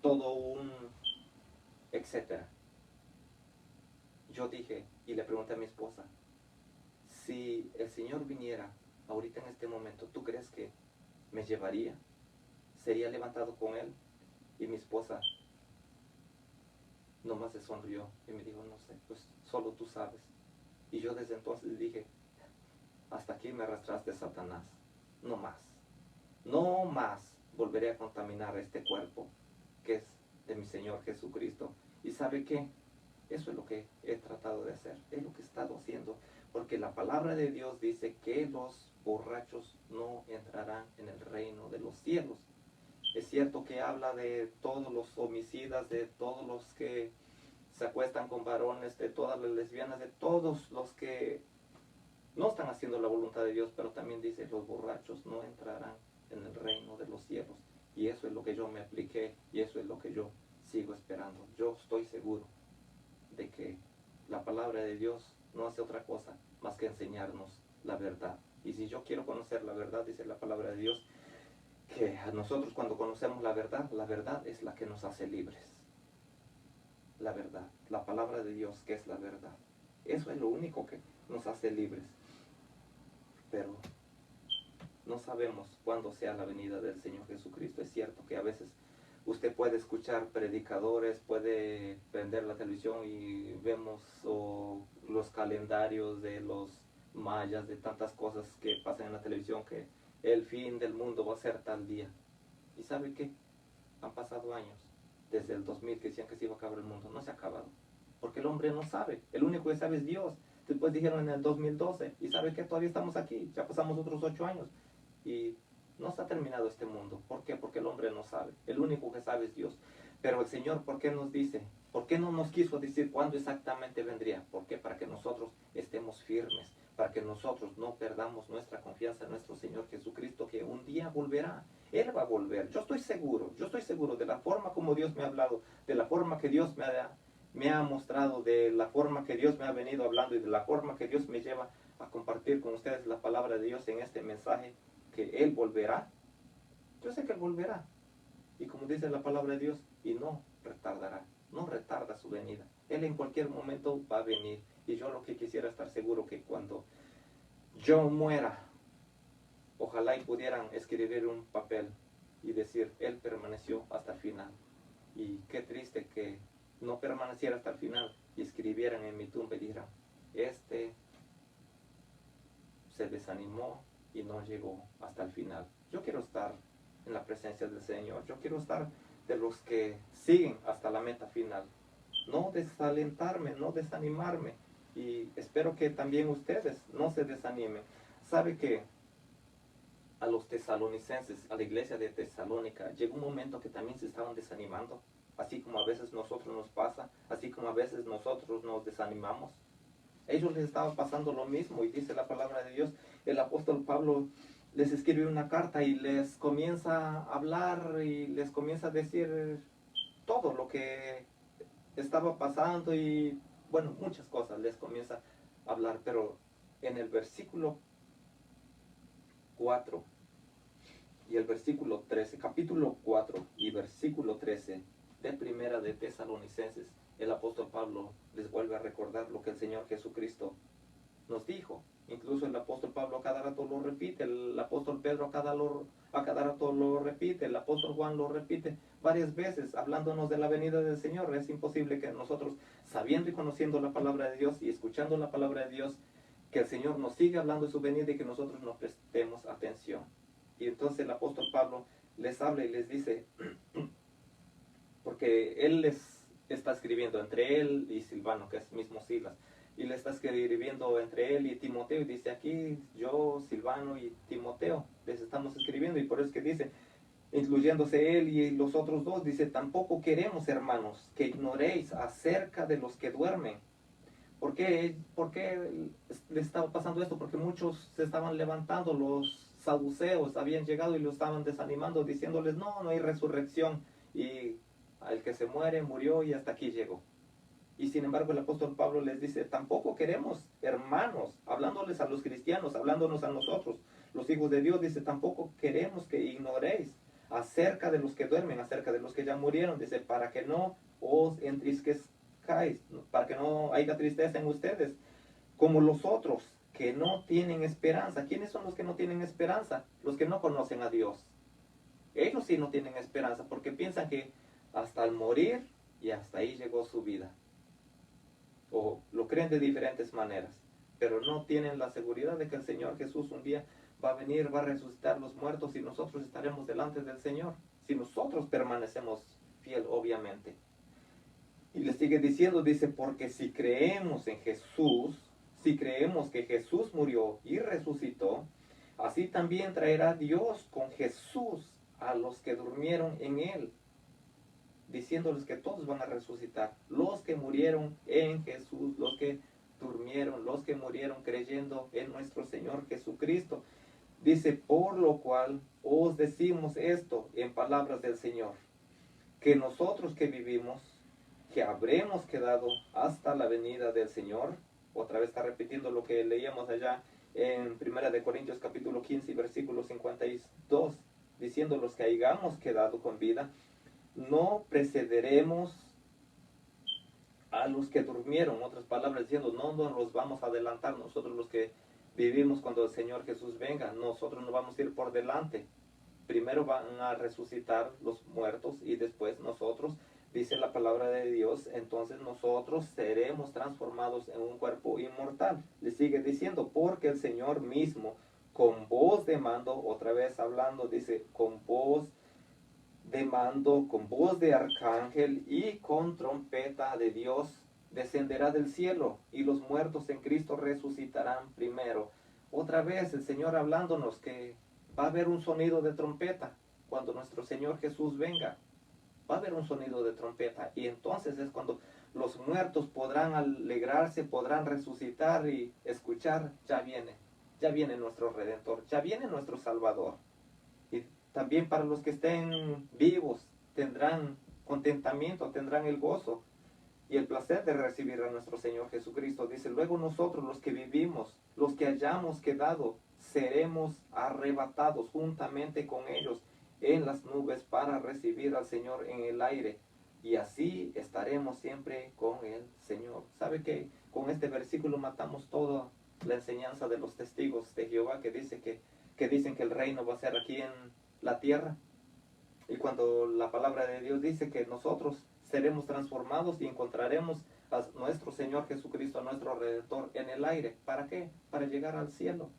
todo etcétera. Yo dije y le pregunté a mi esposa, si el Señor viniera ahorita en este momento, ¿tú crees que me llevaría? ¿Sería levantado con él? Y mi esposa nomás se sonrió y me dijo, no sé, pues solo tú sabes. Y yo desde entonces dije, hasta aquí me arrastraste, Satanás, no más. No más volveré a contaminar este cuerpo que es de mi Señor Jesucristo. ¿Y sabe qué? Eso es lo que he tratado de hacer, es lo que he estado haciendo, porque la palabra de Dios dice que los borrachos no entrarán en el reino de los cielos. Es cierto que habla de todos los homicidas, de todos los que se acuestan con varones, de todas las lesbianas, de todos los que no están haciendo la voluntad de Dios, pero también dice los borrachos no entrarán en el reino de los cielos. Y eso es lo que yo me apliqué y eso es lo que yo sigo esperando. Yo estoy seguro de que la palabra de Dios no hace otra cosa más que enseñarnos la verdad. Y si yo quiero conocer la verdad, dice la palabra de Dios, que a nosotros cuando conocemos la verdad es la que nos hace libres. La verdad, la palabra de Dios que es la verdad. Eso es lo único que nos hace libres. Pero no sabemos cuándo sea la venida del Señor Jesucristo. Es cierto que a veces usted puede escuchar predicadores, puede prender la televisión y vemos los calendarios de los mayas, de tantas cosas que pasan en la televisión, que el fin del mundo va a ser tal día. ¿Y sabe qué? Han pasado años, desde el 2000 que decían que se iba a acabar el mundo. No se ha acabado, porque el hombre no sabe. El único que sabe es Dios. Después dijeron en el 2012, y sabe que todavía estamos aquí, ya pasamos otros 8 años, y no se ha terminado este mundo. ¿Por qué? Porque el hombre no sabe. El único que sabe es Dios. Pero el Señor, ¿por qué nos dice? ¿Por qué no nos quiso decir cuándo exactamente vendría? ¿Por qué? Para que nosotros estemos firmes, para que nosotros no perdamos nuestra confianza en nuestro Señor Jesucristo, que un día volverá. Él va a volver. Yo estoy seguro de la forma como Dios me ha hablado, de la forma que Dios me ha mostrado, de la forma que Dios me ha venido hablando y de la forma que Dios me lleva a compartir con ustedes la palabra de Dios en este mensaje, que Él volverá. Yo sé que Él volverá. Y como dice la palabra de Dios, y no retardará, no retarda su venida. Él en cualquier momento va a venir. Y yo lo que quisiera estar seguro que cuando yo muera, ojalá y pudieran escribir un papel y decir, Él permaneció hasta el final. Y qué triste que no permaneciera hasta el final y escribieran en mi tumba y dijeran, este se desanimó y no llegó hasta el final. Yo quiero estar en la presencia del Señor. Yo quiero estar de los que siguen hasta la meta final. No desalentarme, no desanimarme. Y espero que también ustedes no se desanimen. Sabe que a los tesalonicenses, a la iglesia de Tesalónica, llegó un momento que también se estaban desanimando, así como a veces nosotros nos pasa, así como a veces nosotros nos desanimamos. Ellos les estaba pasando lo mismo, y dice la palabra de Dios, el apóstol Pablo les escribe una carta y les comienza a hablar y les comienza a decir todo lo que estaba pasando y bueno, muchas cosas les comienza a hablar, pero en el versículo 4 y el versículo 13, capítulo 4 y versículo 13 de Primera de Tesalonicenses, el apóstol Pablo les vuelve a recordar lo que el Señor Jesucristo nos dijo. Incluso el apóstol Pablo a cada rato lo repite, el apóstol Pedro a cada rato lo repite, el apóstol Juan lo repite varias veces, hablándonos de la venida del Señor. Es imposible que nosotros, sabiendo y conociendo la palabra de Dios y escuchando la palabra de Dios, que el Señor nos siga hablando de su venida y que nosotros nos prestemos atención. Y entonces el apóstol Pablo les habla y les dice, porque él les está escribiendo entre él y Silvano, que es mismo Silas, y le está escribiendo entre él y Timoteo, y dice aquí, yo, Silvano y Timoteo, les estamos escribiendo, y por eso es que dice, incluyéndose él y los otros dos, dice, tampoco queremos, hermanos, que ignoréis acerca de los que duermen. ¿Por qué les estaba pasando esto? Porque muchos se estaban levantando, los saduceos habían llegado y lo estaban desanimando, diciéndoles, no, no hay resurrección, y al que se muere, murió y hasta aquí llegó. Y sin embargo el apóstol Pablo les dice, tampoco queremos, hermanos, hablándoles a los cristianos, hablándonos a nosotros, los hijos de Dios, dice, tampoco queremos que ignoréis acerca de los que duermen, acerca de los que ya murieron, dice, para que no os entristezcáis, para que no haya tristeza en ustedes, como los otros que no tienen esperanza. ¿Quiénes son los que no tienen esperanza? Los que no conocen a Dios. Ellos sí no tienen esperanza porque piensan que hasta el morir y hasta ahí llegó su vida. O lo creen de diferentes maneras, pero no tienen la seguridad de que el Señor Jesús un día va a venir, va a resucitar los muertos y nosotros estaremos delante del Señor. Si nosotros permanecemos fiel, obviamente. Y le sigue diciendo, dice, porque si creemos en Jesús, si creemos que Jesús murió y resucitó, así también traerá Dios con Jesús a los que durmieron en Él, diciéndoles que todos van a resucitar. Los que murieron en Jesús, los que durmieron, los que murieron creyendo en nuestro Señor Jesucristo. Dice, por lo cual os decimos esto en palabras del Señor, que nosotros que vivimos, que habremos quedado hasta la venida del Señor. Otra vez está repitiendo lo que leíamos allá en 1 de Corintios capítulo 15 versículo 52, diciendo los que hayamos quedado con vida, no precederemos a los que durmieron. En otras palabras, diciendo, no nos vamos a adelantar nosotros los que vivimos cuando el Señor Jesús venga. Nosotros no vamos a ir por delante. Primero van a resucitar los muertos y después nosotros, dice la palabra de Dios, entonces nosotros seremos transformados en un cuerpo inmortal. Le sigue diciendo, porque el Señor mismo, con voz de mando, otra vez hablando, dice, con voz de mando, con voz de arcángel y con trompeta de Dios, descenderá del cielo y los muertos en Cristo resucitarán primero. Otra vez el Señor hablándonos que va a haber un sonido de trompeta cuando nuestro Señor Jesús venga. Va a haber un sonido de trompeta y entonces es cuando los muertos podrán alegrarse, podrán resucitar y escuchar, ya viene nuestro Redentor, ya viene nuestro Salvador. Y también para los que estén vivos tendrán contentamiento, tendrán el gozo y el placer de recibir a nuestro Señor Jesucristo. Dice, luego nosotros los que vivimos, los que hayamos quedado, seremos arrebatados juntamente con ellos en las nubes para recibir al Señor en el aire. Y así estaremos siempre con el Señor. ¿Sabe que con este versículo matamos toda la enseñanza de los testigos de Jehová que dicen que el reino va a ser aquí en la tierra? Y cuando la palabra de Dios dice que nosotros seremos transformados y encontraremos a nuestro Señor Jesucristo, a nuestro Redentor en el aire. ¿Para qué? Para llegar al cielo,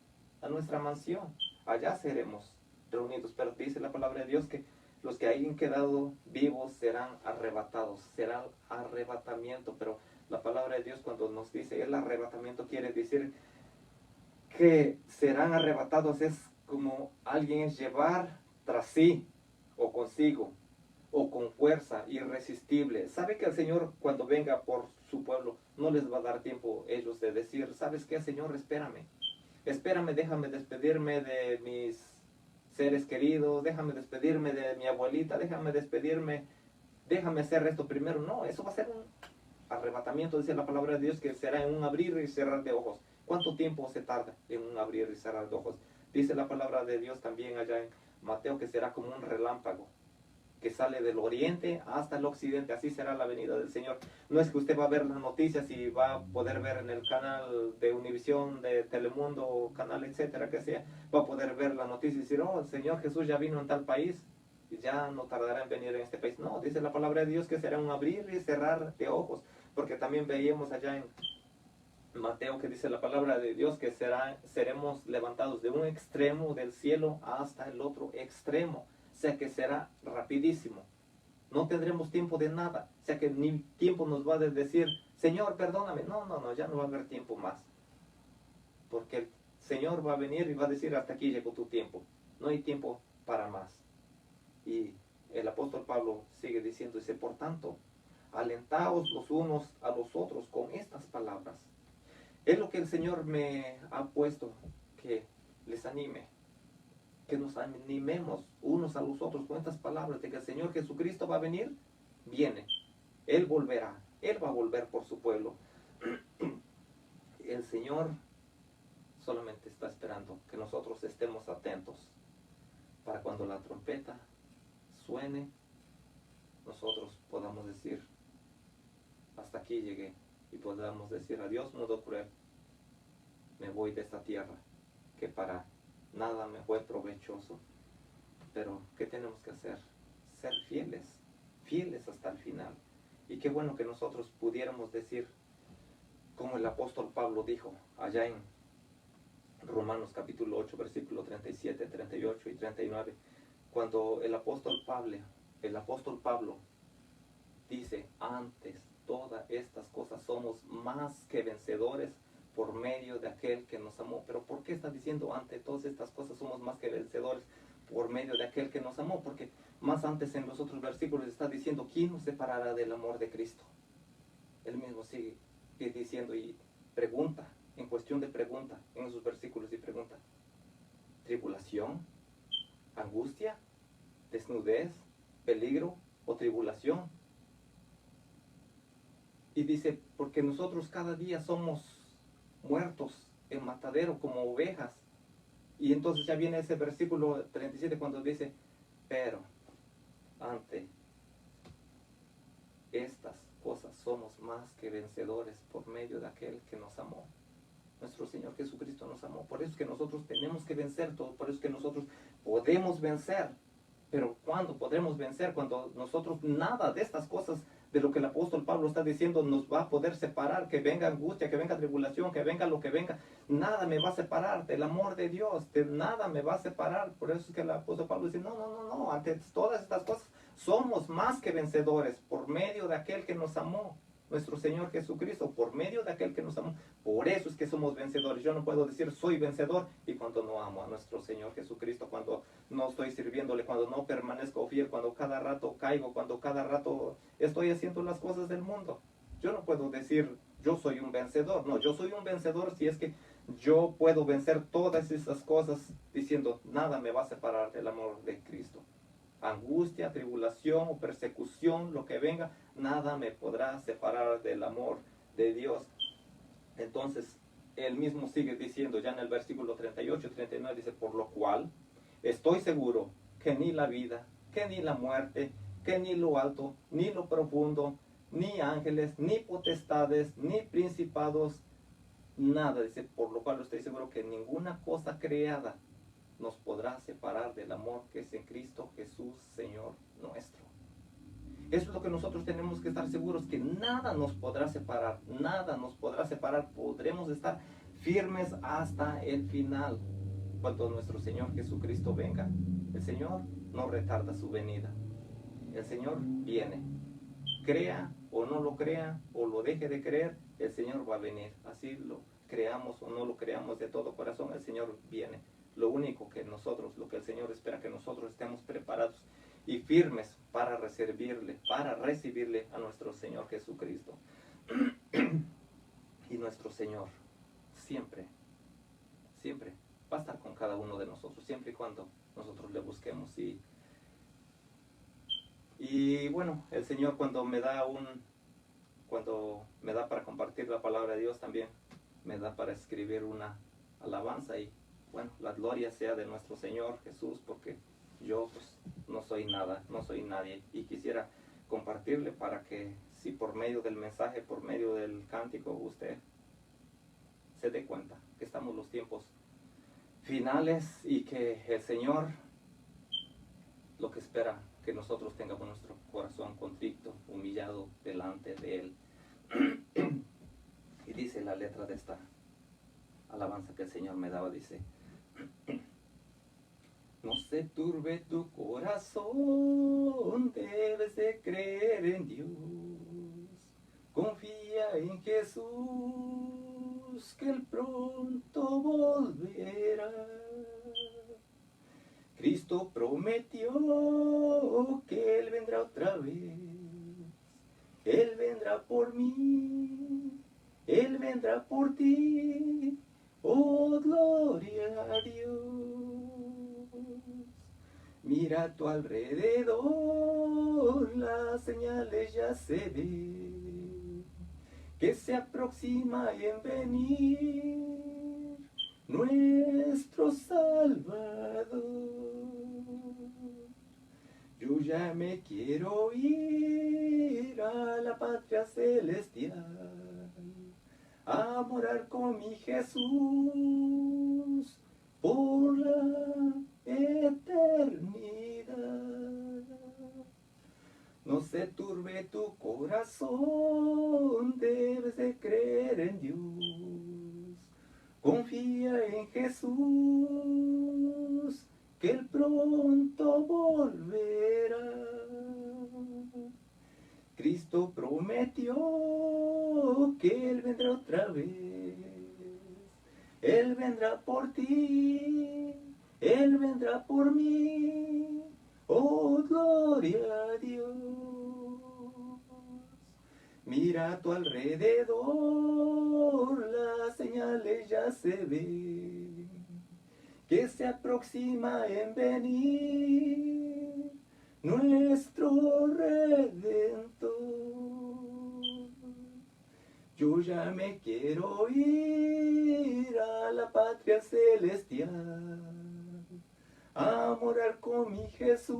a nuestra mansión. Allá seremos reunidos. Pero dice la palabra de Dios que los que hayan quedado vivos serán arrebatados, será arrebatamiento. Pero la palabra de Dios cuando nos dice el arrebatamiento quiere decir que serán arrebatados, es como alguien es llevar tras sí o consigo o con fuerza irresistible. Sabe que el Señor cuando venga por su pueblo no les va a dar tiempo ellos de decir, ¿sabes qué, Señor? Espérame, déjame despedirme de mis seres queridos, déjame despedirme de mi abuelita, déjame hacer esto primero. No, eso va a ser un arrebatamiento, dice la palabra de Dios, que será en un abrir y cerrar de ojos. ¿Cuánto tiempo se tarda en un abrir y cerrar de ojos? Dice la palabra de Dios también allá en Mateo que será como un relámpago que sale del oriente hasta el occidente. Así será la venida del Señor. No es que usted va a ver las noticias y va a poder ver en el canal de Univisión, de Telemundo, canal etcétera que sea, va a poder ver la noticia y decir, oh, el Señor Jesús ya vino en tal país y ya no tardará en venir en este país. No, dice la palabra de Dios que será un abrir y cerrar de ojos, porque también veíamos allá en Mateo que dice la palabra de Dios que seremos levantados de un extremo del cielo hasta el otro extremo. O sea que será rapidísimo. No tendremos tiempo de nada. O sea que ni tiempo nos va a decir, Señor, perdóname. No, ya no va a haber tiempo más. Porque el Señor va a venir y va a decir, hasta aquí llegó tu tiempo. No hay tiempo para más. Y el apóstol Pablo sigue diciendo, dice, por tanto, alentaos los unos a los otros con estas palabras. Es lo que el Señor me ha puesto, que les anime, que nos animemos unos a los otros con estas palabras de que el Señor Jesucristo va a venir, viene, Él volverá, Él va a volver por su pueblo. El Señor solamente está esperando que nosotros estemos atentos para cuando la trompeta suene, nosotros podamos decir, hasta aquí llegué, y podamos decir adiós, mundo cruel, me voy de esta tierra, que para nada me fue provechoso. Pero, ¿qué tenemos que hacer? Ser fieles, fieles hasta el final. Y qué bueno que nosotros pudiéramos decir, como el apóstol Pablo dijo, allá en Romanos capítulo 8, versículo 37, 38 y 39, cuando el apóstol Pablo dice, antes todas estas cosas somos más que vencedores por medio de aquel que nos amó. Pero ¿por qué está diciendo antes todas estas cosas somos más que vencedores por medio de aquel que nos amó? Porque más antes en los otros versículos está diciendo, ¿quién nos separará del amor de Cristo? Él mismo sigue diciendo y pregunta, en cuestión de pregunta, en esos versículos y pregunta, ¿tribulación? ¿Angustia? ¿Desnudez? ¿Peligro? ¿O tribulación? Y dice, porque nosotros cada día somos muertos en matadero como ovejas. Y entonces ya viene ese versículo 37 cuando dice, pero ante estas cosas somos más que vencedores por medio de aquel que nos amó. Nuestro Señor Jesucristo nos amó. Por eso es que nosotros tenemos que vencer todo. Por eso es que nosotros podemos vencer. Pero ¿cuándo podremos vencer? Cuando nosotros nada de estas cosas, de lo que el apóstol Pablo está diciendo, nos va a poder separar. Que venga angustia, que venga tribulación, que venga lo que venga. Nada me va a separar del amor de Dios. De nada me va a separar. Por eso es que el apóstol Pablo dice, no. Ante todas estas cosas somos más que vencedores por medio de aquel que nos amó. Nuestro Señor Jesucristo, por medio de aquel que nos amó. Por eso es que somos vencedores. Yo no puedo decir soy vencedor y cuando no amo a nuestro Señor Jesucristo, cuando no estoy sirviéndole, cuando no permanezco fiel, cuando cada rato caigo, cuando cada rato estoy haciendo las cosas del mundo. Yo no puedo decir yo soy un vencedor. No, yo soy un vencedor si es que yo puedo vencer todas esas cosas diciendo nada me va a separar del amor de Cristo. Angustia, tribulación o persecución, lo que venga, nada me podrá separar del amor de Dios. Entonces, él mismo sigue diciendo, ya en el versículo 38 y 39, dice, por lo cual, estoy seguro que ni la vida, que ni la muerte, que ni lo alto, ni lo profundo, ni ángeles, ni potestades, ni principados, nada, dice, por lo cual estoy seguro que ninguna cosa creada nos podrá separar del amor que es en Cristo Jesús, Señor nuestro. Eso es lo que nosotros tenemos que estar seguros, que nada nos podrá separar, nada nos podrá separar, podremos estar firmes hasta el final, cuando nuestro Señor Jesucristo venga. El Señor no retarda su venida, el Señor viene, crea o no lo crea, o lo deje de creer, el Señor va a venir, así lo creamos o no lo creamos de todo corazón, el Señor viene. Lo único que nosotros, lo que el Señor espera, que nosotros estemos preparados y firmes para recibirle a nuestro Señor Jesucristo. Y nuestro Señor siempre va a estar con cada uno de nosotros, siempre y cuando nosotros le busquemos. Y bueno, el Señor cuando me da para compartir la palabra de Dios, también me da para escribir una alabanza y bueno, la gloria sea de nuestro Señor Jesús, porque yo pues no soy nada, no soy nadie, y quisiera compartirle para que si por medio del mensaje, por medio del cántico, usted se dé cuenta que estamos en los tiempos finales y que el Señor lo que espera que nosotros tengamos nuestro corazón contrito, humillado delante de Él. Y dice la letra de esta alabanza que el Señor me daba, dice: no se turbe tu corazón, debes de creer en Dios. Confía en Jesús, que Él pronto volverá. Cristo prometió que Él vendrá otra vez. Él vendrá por mí, Él vendrá por ti. Oh, gloria a Dios. Mira a tu alrededor, las señales ya se ven, que se aproxima en venir nuestro Salvador. Yo ya me quiero ir a la patria celestial, a morar con mi Jesús por la eternidad. No se turbe tu corazón, debes de creer en Dios. Confía en Jesús, que Él pronto volverá. Cristo prometió que Él vendrá otra vez. Él vendrá por ti, Él vendrá por mí. Oh, gloria a Dios. Mira a tu alrededor, las señales ya se ven, que se aproxima en venir nuestro Redentor. Yo ya me quiero ir a la patria celestial, a morar con mi Jesús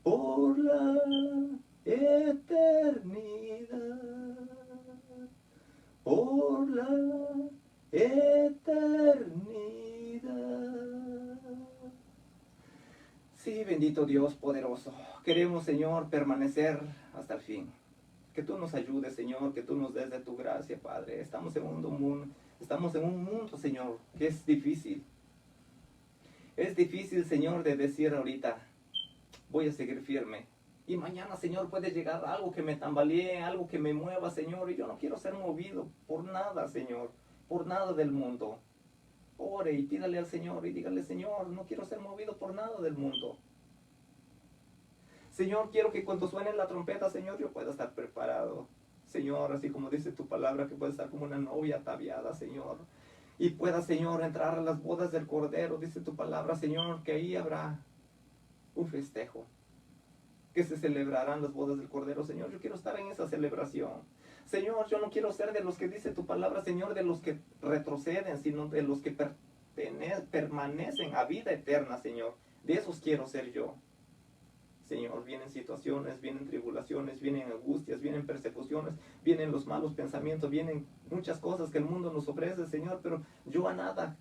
por la eternidad, por la eternidad. Sí, bendito Dios poderoso, queremos, Señor, permanecer hasta el fin. Que tú nos ayudes, Señor, que tú nos des de tu gracia, Padre. Estamos en un mundo, Señor, que es difícil. Es difícil, Señor, de decir ahorita, voy a seguir firme. Y mañana, Señor, puede llegar algo que me tambalee, algo que me mueva, Señor. Y yo no quiero ser movido por nada, Señor, por nada del mundo. Ore y pídale al Señor y dígale, Señor, no quiero ser movido por nada del mundo. Señor, quiero que cuando suene la trompeta, Señor, yo pueda estar preparado. Señor, así como dice tu palabra, que pueda estar como una novia ataviada, Señor. Y pueda, Señor, entrar a las bodas del Cordero, dice tu palabra, Señor, que ahí habrá un festejo, que se celebrarán las bodas del Cordero, Señor. Yo quiero estar en esa celebración. Señor, yo no quiero ser de los que dice tu palabra, Señor, de los que retroceden, sino de los que permanecen a vida eterna, Señor. De esos quiero ser yo. Señor, vienen situaciones, vienen tribulaciones, vienen angustias, vienen persecuciones, vienen los malos pensamientos, vienen muchas cosas que el mundo nos ofrece, Señor, pero yo a nada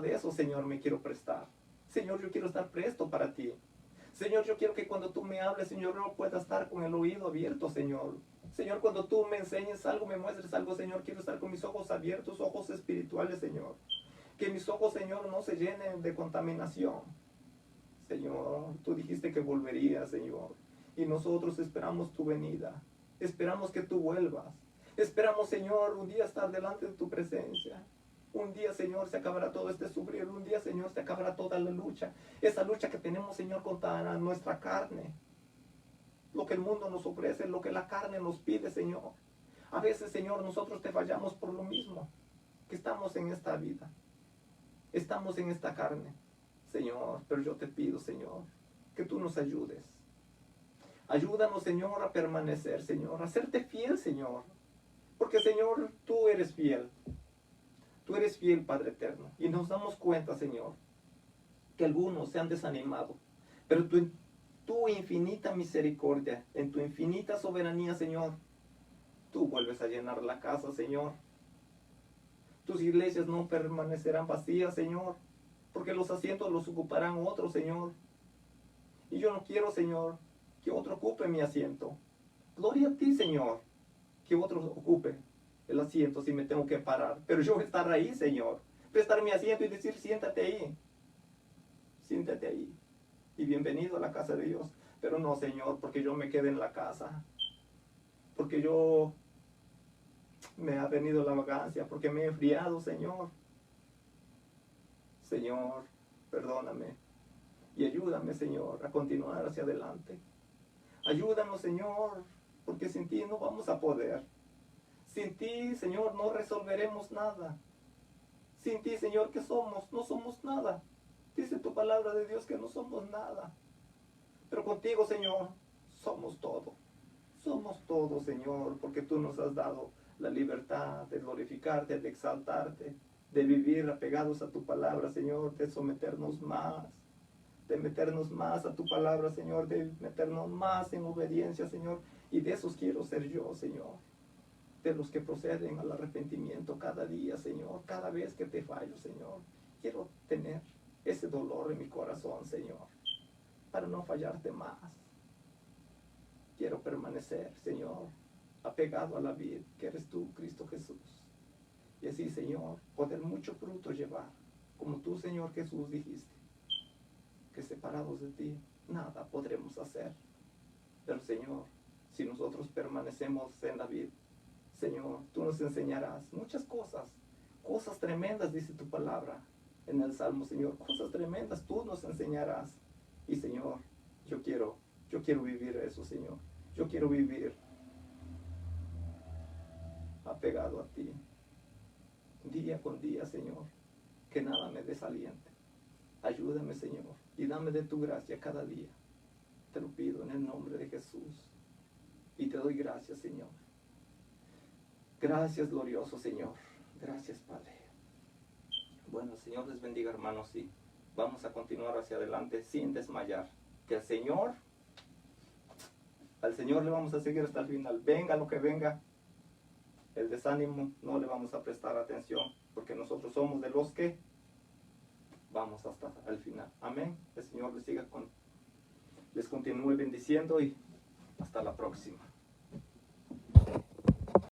de eso, Señor, me quiero prestar. Señor, yo quiero estar presto para ti. Señor, yo quiero que cuando tú me hables, Señor, yo pueda estar con el oído abierto, Señor. Señor, cuando tú me enseñes algo, me muestres algo, Señor, quiero estar con mis ojos abiertos, ojos espirituales, Señor. Que mis ojos, Señor, no se llenen de contaminación. Señor, tú dijiste que volverías, Señor, y nosotros esperamos tu venida, esperamos que tú vuelvas, esperamos, Señor, un día estar delante de tu presencia. Un día, Señor, se acabará todo este sufrir, un día, Señor, se acabará toda la lucha, esa lucha que tenemos, Señor, contra nuestra carne, lo que el mundo nos ofrece, lo que la carne nos pide, Señor. A veces, Señor, nosotros te fallamos por lo mismo, que estamos en esta vida, estamos en esta carne. Señor, pero yo te pido, Señor, que tú nos ayudes. Ayúdanos, Señor, a permanecer, Señor, a serte fiel, Señor. Porque, Señor, tú eres fiel. Tú eres fiel, Padre eterno. Y nos damos cuenta, Señor, que algunos se han desanimado. Pero tu infinita misericordia, en tu infinita soberanía, Señor, tú vuelves a llenar la casa, Señor. Tus iglesias no permanecerán vacías, Señor, porque los asientos los ocuparán otros, Señor. Y yo no quiero, Señor, que otro ocupe mi asiento. Gloria a ti, Señor, que otro ocupe el asiento si me tengo que parar. Pero yo voy a estar ahí, Señor. Prestar mi asiento y decir, siéntate ahí. Siéntate ahí. Y bienvenido a la casa de Dios. Pero no, Señor, porque yo me quede en la casa. Porque yo me ha venido la vagancia. Porque me he enfriado, Señor. Señor, perdóname y ayúdame, Señor, a continuar hacia adelante. Ayúdanos, Señor, porque sin ti no vamos a poder. Sin ti, Señor, no resolveremos nada. Sin ti, Señor, ¿qué somos? No somos nada. Dice tu palabra de Dios que no somos nada. Pero contigo, Señor, somos todo. Somos todo, Señor, porque tú nos has dado la libertad de glorificarte, de exaltarte, de vivir apegados a tu palabra, Señor, de someternos más, de meternos más a tu palabra, Señor, de meternos más en obediencia, Señor, y de esos quiero ser yo, Señor. de los que proceden al arrepentimiento cada día, Señor, cada vez que te fallo, Señor. Quiero tener ese dolor en mi corazón, Señor, para no fallarte más. Quiero permanecer, Señor, apegado a la vid que eres tú, Cristo Jesús. Y así, Señor, poder mucho fruto llevar, como tú, Señor Jesús, dijiste, que separados de ti nada podremos hacer. Pero, Señor, si nosotros permanecemos en la vid, Señor, tú nos enseñarás muchas cosas, cosas tremendas, dice tu palabra en el Salmo, Señor, cosas tremendas tú nos enseñarás. Y, Señor, yo quiero vivir eso, Señor. Yo quiero vivir apegado a ti, día con día, Señor, que nada me desaliente. Ayúdame, Señor, y dame de tu gracia cada día. Te lo pido en el nombre de Jesús. Y te doy gracias, Señor. Gracias, glorioso Señor. Gracias, Padre. Bueno, el Señor les bendiga, hermanos, y vamos a continuar hacia adelante sin desmayar. Que al Señor le vamos a seguir hasta el final. Venga lo que venga, el desánimo no le vamos a prestar atención, porque nosotros somos de los que vamos hasta el final. Amén. El Señor les continúe bendiciendo y hasta la próxima.